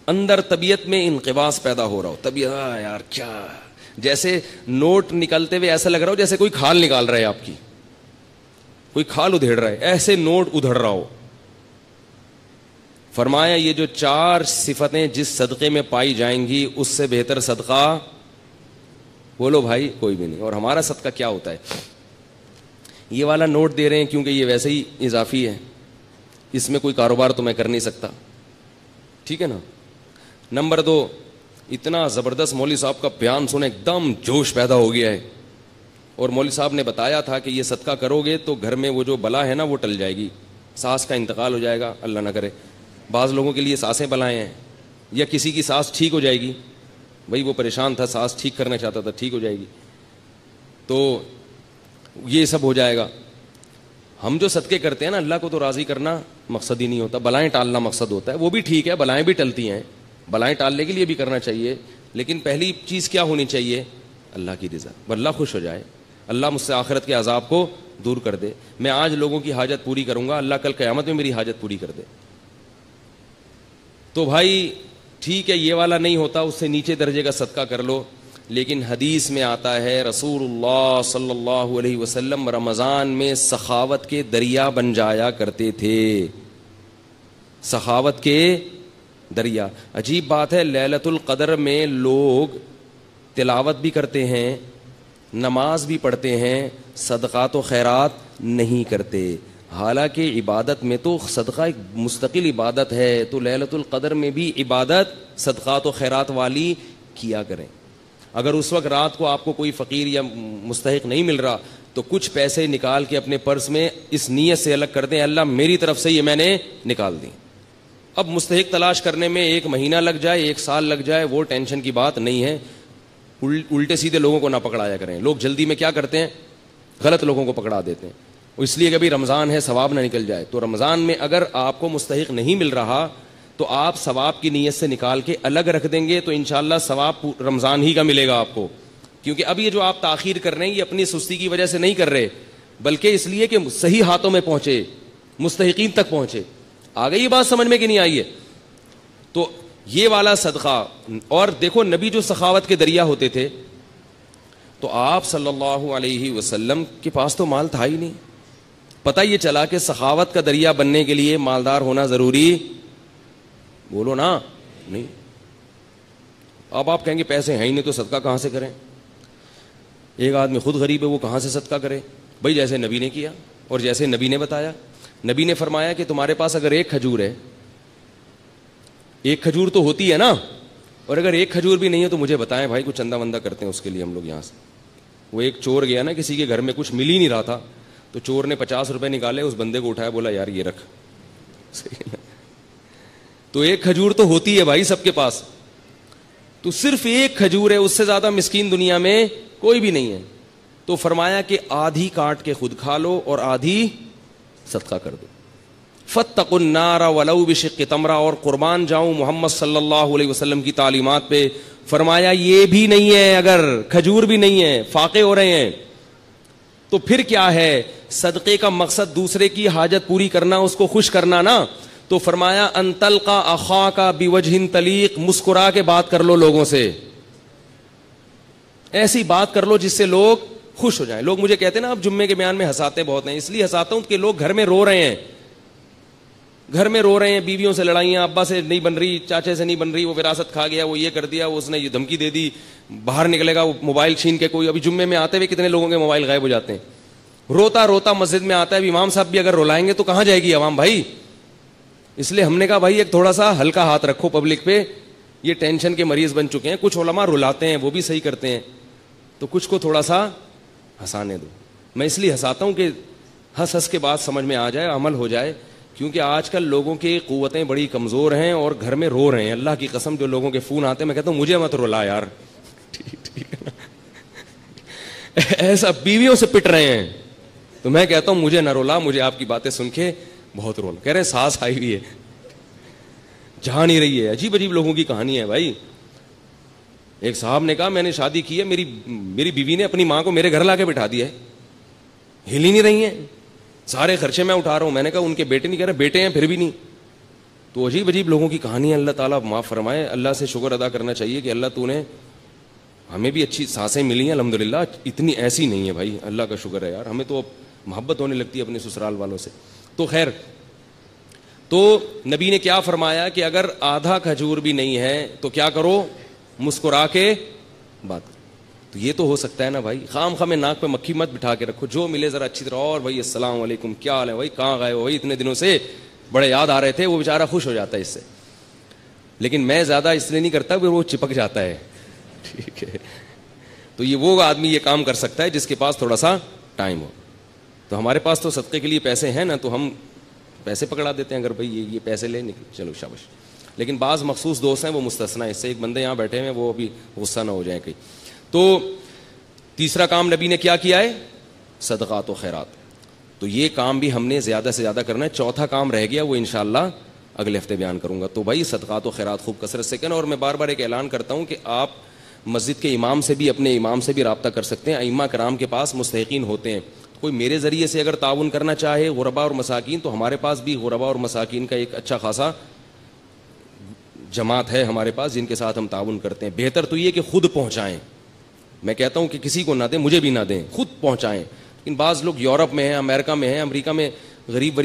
اندر طبیعت میں انقباض پیدا ہو رہا ہو, طبیعت یار کیا, جیسے نوٹ نکلتے ہوئے ایسا لگ رہا ہو جیسے کوئی کھال نکال رہا ہے, آپ کی کوئی کھال ادھیڑ رہا ہے, ایسے نوٹ ادھڑ رہا ہو. فرمایا یہ جو 4 صفتیں جس صدقے میں پائی جائیں گی اس سے بہتر صدقہ بولو بھائی کوئی بھی نہیں. اور ہمارا صدقہ کیا ہوتا ہے؟ یہ والا نوٹ دے رہے ہیں کیونکہ یہ ویسے ہی اضافی ہے, اس میں کوئی کاروبار تو میں کر نہیں سکتا, ٹھیک ہے نا. نمبر 2, اتنا زبردست مولوی صاحب کا بیان سنے ایک دم جوش پیدا ہو گیا ہے, اور مولوی صاحب نے بتایا تھا کہ یہ صدقہ کرو گے تو گھر میں وہ جو بلا ہے نا وہ ٹل جائے گی, ساس کا انتقال ہو جائے گا, اللہ نہ کرے. بعض لوگوں کے لیے ساسیں بلائیں ہیں, یا کسی کی ساس ٹھیک ہو جائے گی, بھائی وہ پریشان تھا, ساس ٹھیک کرنا چاہتا تھا, ٹھیک ہو جائے گی, تو یہ سب ہو جائے گا. ہم جو صدقے کرتے ہیں نا, اللہ کو تو راضی کرنا مقصد ہی نہیں ہوتا, بلائیں ٹالنا مقصد ہوتا ہے. وہ بھی ٹھیک ہے, بلائیں بھی ٹلتی ہیں, بلائیں ٹالنے کے لیے بھی کرنا چاہیے, لیکن پہلی چیز کیا ہونی چاہیے؟ اللہ کی رضا, اللہ خوش ہو جائے, اللہ مجھ سے آخرت کے عذاب کو دور کر دے. میں آج لوگوں کی حاجت پوری کروں گا, اللہ کل قیامت میں میری حاجت پوری کر دے. تو بھائی ٹھیک ہے, یہ والا نہیں ہوتا, اس سے نیچے درجے کا صدقہ کر لو. لیکن حدیث میں آتا ہے رسول اللہ صلی اللہ علیہ وسلم رمضان میں سخاوت کے دریا بن جایا کرتے تھے, سخاوت کے دریا. عجیب بات ہے, لیلۃ القدر میں لوگ تلاوت بھی کرتے ہیں, نماز بھی پڑھتے ہیں, صدقات و خیرات نہیں کرتے. حالانکہ عبادت میں تو صدقہ ایک مستقل عبادت ہے, تو لیلۃ القدر میں بھی عبادت صدقات و خیرات والی کیا کریں. اگر اس وقت رات کو آپ کو کوئی فقیر یا مستحق نہیں مل رہا تو کچھ پیسے نکال کے اپنے پرس میں اس نیت سے الگ کر دیں, اللہ میری طرف سے یہ میں نے نکال دی. اب مستحق تلاش کرنے میں 1 مہینہ لگ جائے, 1 سال لگ جائے, وہ ٹینشن کی بات نہیں ہے. الٹے سیدھے لوگوں کو نہ پکڑایا کریں. لوگ جلدی میں کیا کرتے ہیں, غلط لوگوں کو پکڑا دیتے ہیں, اس لیے کہ بھائی رمضان ہے ثواب نہ نکل جائے. تو رمضان میں اگر آپ کو مستحق نہیں مل رہا تو آپ ثواب کی نیت سے نکال کے الگ رکھ دیں گے, تو انشاءاللہ ثواب رمضان ہی کا ملے گا آپ کو. کیونکہ اب یہ جو آپ تاخیر کر رہے ہیں یہ اپنی سستی کی وجہ سے نہیں کر رہے, بلکہ اس لیے کہ صحیح ہاتھوں میں پہنچے, مستحقین تک پہنچے. آ گئی یہ بات سمجھ میں کہ نہیں آئی ہے؟ تو یہ والا صدقہ. اور دیکھو نبی جو سخاوت کے دریا ہوتے تھے, تو آپ صلی اللہ علیہ وسلم کے پاس تو مال تھا ہی نہیں. پتہ یہ چلا کہ سخاوت کا دریا بننے کے لیے مالدار ہونا ضروری, بولو نا, نہیں. اب آپ کہیں گے پیسے ہیں ہی نہیں تو صدقہ کہاں سے کریں؟ ایک آدمی خود غریب ہے, وہ کہاں سے صدقہ کرے؟ بھائی جیسے نبی نے کیا اور جیسے نبی نے بتایا. نبی نے فرمایا کہ تمہارے پاس اگر 1 کھجور ہے, 1 کھجور تو ہوتی ہے نا, اور اگر 1 کھجور بھی نہیں ہے تو مجھے بتائیں بھائی, کچھ چندہ وندہ کرتے ہیں اس کے لیے ہم لوگ یہاں سے. وہ ایک چور گیا نا کسی کے گھر میں, کچھ مل ہی نہیں رہا تھا, تو چور نے 50 روپے نکالے, اس بندے کو اٹھایا, بولا یار یہ رکھ. تو 1 کھجور تو ہوتی ہے بھائی سب کے پاس, تو صرف 1 کھجور ہے, اس سے زیادہ مسکین دنیا میں کوئی بھی نہیں ہے. تو فرمایا کہ آدھی کاٹ کے خود کھا لو اور آدھی صدقہ کر دو. فاتقوا النار ولو بشق تمرہ. اور قربان جاؤں محمد صلی اللہ علیہ وسلم کی تعلیمات پہ. فرمایا یہ بھی نہیں ہے, اگر کھجور بھی نہیں ہے, فاقے ہو رہے ہیں, تو پھر کیا ہے؟ صدقے کا مقصد دوسرے کی حاجت پوری کرنا, اس کو خوش کرنا نا. تو فرمایا ان تلقى اخاك بوجه طلیق, مسکرا کے بات کر لو لوگوں سے, ایسی بات کر لو جس سے لوگ خوش ہو جائیں. لوگ مجھے کہتے ہیں نا اب جمعے کے بیان میں ہنساتے بہت ہیں, اس لیے ہنساتا ہوں کہ لوگ گھر میں رو رہے ہیں, گھر میں رو رہے ہیں, بیویوں سے لڑائیاں, ابا سے نہیں بن رہی, چاچے سے نہیں بن رہی, وہ وراثت کھا گیا, وہ یہ کر دیا, وہ اس نے یہ دھمکی دے دی, باہر نکلے گا وہ موبائل چھین کے. کوئی ابھی جمعے میں آتے ہوئے کتنے لوگوں کے موبائل غائب ہو جاتے ہیں, روتا روتا مسجد میں آتا ہے. امام صاحب بھی اگر رلائیں گے تو کہاں جائے گی عوام بھائی؟ اس لیے ہم نے کہا بھائی ایک تھوڑا سا ہلکا ہاتھ رکھو پبلک پہ, یہ ٹینشن کے مریض بن چکے ہیں. کچھ علماء رلاتے ہیں, وہ بھی صحیح کرتے ہیں, تو کچھ کو تھوڑا سا ہنسانے دو. میں اس لیے ہنساتا ہوں کہ ہنس ہنس کے بعد سمجھ میں آ جائے, عمل ہو جائے. کیونکہ آج کل لوگوں کی قوتیں بڑی کمزور ہیں اور گھر میں رو رہے ہیں. اللہ کی قسم جو لوگوں کے فون آتے ہیں میں کہتا ہوں مجھے مت رلا یار, ٹھیک ہے نا, ایسا بیویوں سے پٹ رہے ہیں, تو میں کہتا ہوں مجھے نہ رولا, مجھے آپ کی باتیں سن کے بہت رونا. کہہ رہے ہیں ساس آئی ہوئی ہے, جہاں نہیں رہی ہے. عجیب عجیب لوگوں کی کہانی ہے بھائی. ایک صاحب نے کہا میں نے شادی کی ہے, میری بیوی نے اپنی ماں کو میرے گھر لا کے بٹھا دیا ہے, ہل ہی نہیں رہی ہیں, سارے خرچے میں اٹھا رہا ہوں. میں نے کہا ان کے بیٹے نہیں, کہہ رہے بیٹے ہیں پھر بھی نہیں. تو عجیب عجیب لوگوں کی کہانیاں اللہ تعالیٰ معاف فرمائے. اللہ سے شکر ادا کرنا چاہیے کہ اللہ تو نے ہمیں بھی اچھی سانسیں ملی ہیں الحمدللہ. اتنی ایسی نہیں ہے بھائی, اللہ کا شکر ہے یار. ہمیں تو محبت ہونے لگتی ہے اپنے سسرال والوں سے. تو خیر, تو نبی نے کیا فرمایا کہ اگر آدھا کھجور بھی نہیں ہے تو کیا کرو, مسکرا کے بات کرو. تو یہ تو ہو سکتا ہے نا بھائی, خام خام ناک پہ مکھی مت بٹھا کے رکھو, جو ملے ذرا اچھی طرح, اور بھائی السلام علیکم, کیا حال ہے بھائی, کہاں گئے ہو بھائی, اتنے دنوں سے بڑے یاد آ رہے تھے. وہ بیچارہ خوش ہو جاتا ہے اس سے. لیکن میں زیادہ اس لیے نہیں کرتا کہ وہ چپک جاتا ہے, ٹھیک ہے. تو یہ وہ آدمی یہ کام کر سکتا ہے جس کے پاس تھوڑا سا ٹائم ہو. تو ہمارے پاس تو صدقے کے لیے پیسے ہیں نا, تو ہم پیسے پکڑا دیتے ہیں, اگر بھائی یہ پیسے لے نکل چلو شاباش. لیکن بعض مخصوص دوست ہیں وہ مستثنا, اس سے ایک بندے یہاں بیٹھے ہیں وہ ابھی غصہ نہ ہو جائیں کہیں. تو تیسرا کام نبی نے کیا کیا ہے, صدقات و خیرات. تو یہ کام بھی ہم نے زیادہ سے زیادہ کرنا ہے. چوتھا کام رہ گیا, وہ انشاءاللہ اگلے ہفتے بیان کروں گا. تو بھائی صدقات و خیرات خوب کثرت سے کرنا. اور میں بار بار ایک اعلان کرتا ہوں کہ آپ مسجد کے امام سے بھی, اپنے امام سے بھی رابطہ کر سکتے ہیں. ائمہ کرام کے پاس مستحقین ہوتے ہیں. کوئی میرے ذریعے سے اگر تعاون کرنا چاہے غربا اور مساکین, تو ہمارے پاس بھی غربا اور مساکین کا ایک اچھا خاصا جماعت ہے ہمارے پاس, جن کے ساتھ ہم تعاون کرتے ہیں. بہتر تو یہ کہ خود پہنچائیں. میں کہتا ہوں کہ کسی کو نہ دیں, مجھے بھی نہ دیں, خود پہنچائیں. لیکن بعض لوگ یورپ میں ہیں, امریکہ میں ہیں, امریکہ میں غریب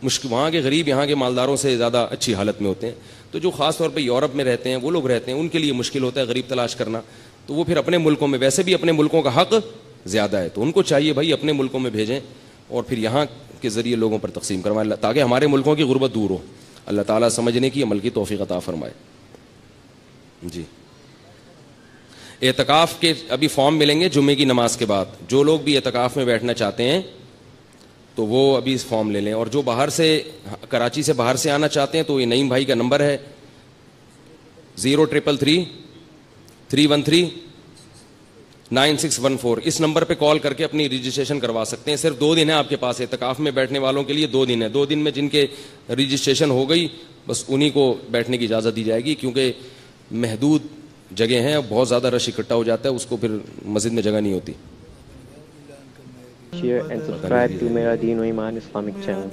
مشکل, وہاں کے غریب یہاں کے مالداروں سے زیادہ اچھی حالت میں ہوتے ہیں. تو جو خاص طور پہ یورپ میں رہتے ہیں وہ لوگ رہتے ہیں, ان کے لیے مشکل ہوتا ہے غریب تلاش کرنا. تو وہ پھر اپنے ملکوں میں, ویسے بھی اپنے ملکوں کا حق زیادہ ہے, تو ان کو چاہیے بھائی اپنے ملکوں میں بھیجیں اور پھر یہاں کے ذریعے لوگوں پر تقسیم کروائیں, تاکہ ہمارے ملکوں کی غربت دور ہو. اللہ تعالیٰ سمجھنے کی, عمل کی توفیق عطا فرمائے. جی, اعتکاف کے ابھی فارم ملیں گے جمعے کی نماز کے بعد. جو لوگ بھی اعتکاف میں بیٹھنا چاہتے ہیں تو وہ ابھی اس فارم لے لیں. اور جو باہر سے, کراچی سے باہر سے آنا چاہتے ہیں, تو یہ نعیم بھائی کا نمبر ہے 03339614. اس نمبر پہ کال کر کے اپنی رجسٹریشن کروا سکتے ہیں. صرف 2 دن ہے آپ کے پاس اعتکاف میں بیٹھنے والوں کے لیے, 2 دن ہے. 2 دن میں جن کے رجسٹریشن ہو گئی بس انہی کو بیٹھنے کی اجازت دی جائے گی, کیونکہ محدود جگہ ہیں, بہت زیادہ رش اکٹھا ہو جاتا ہے, اس کو پھر مسجد میں جگہ نہیں ہوتی. Share and subscribe to Mera Deen و Iman Islamic channel.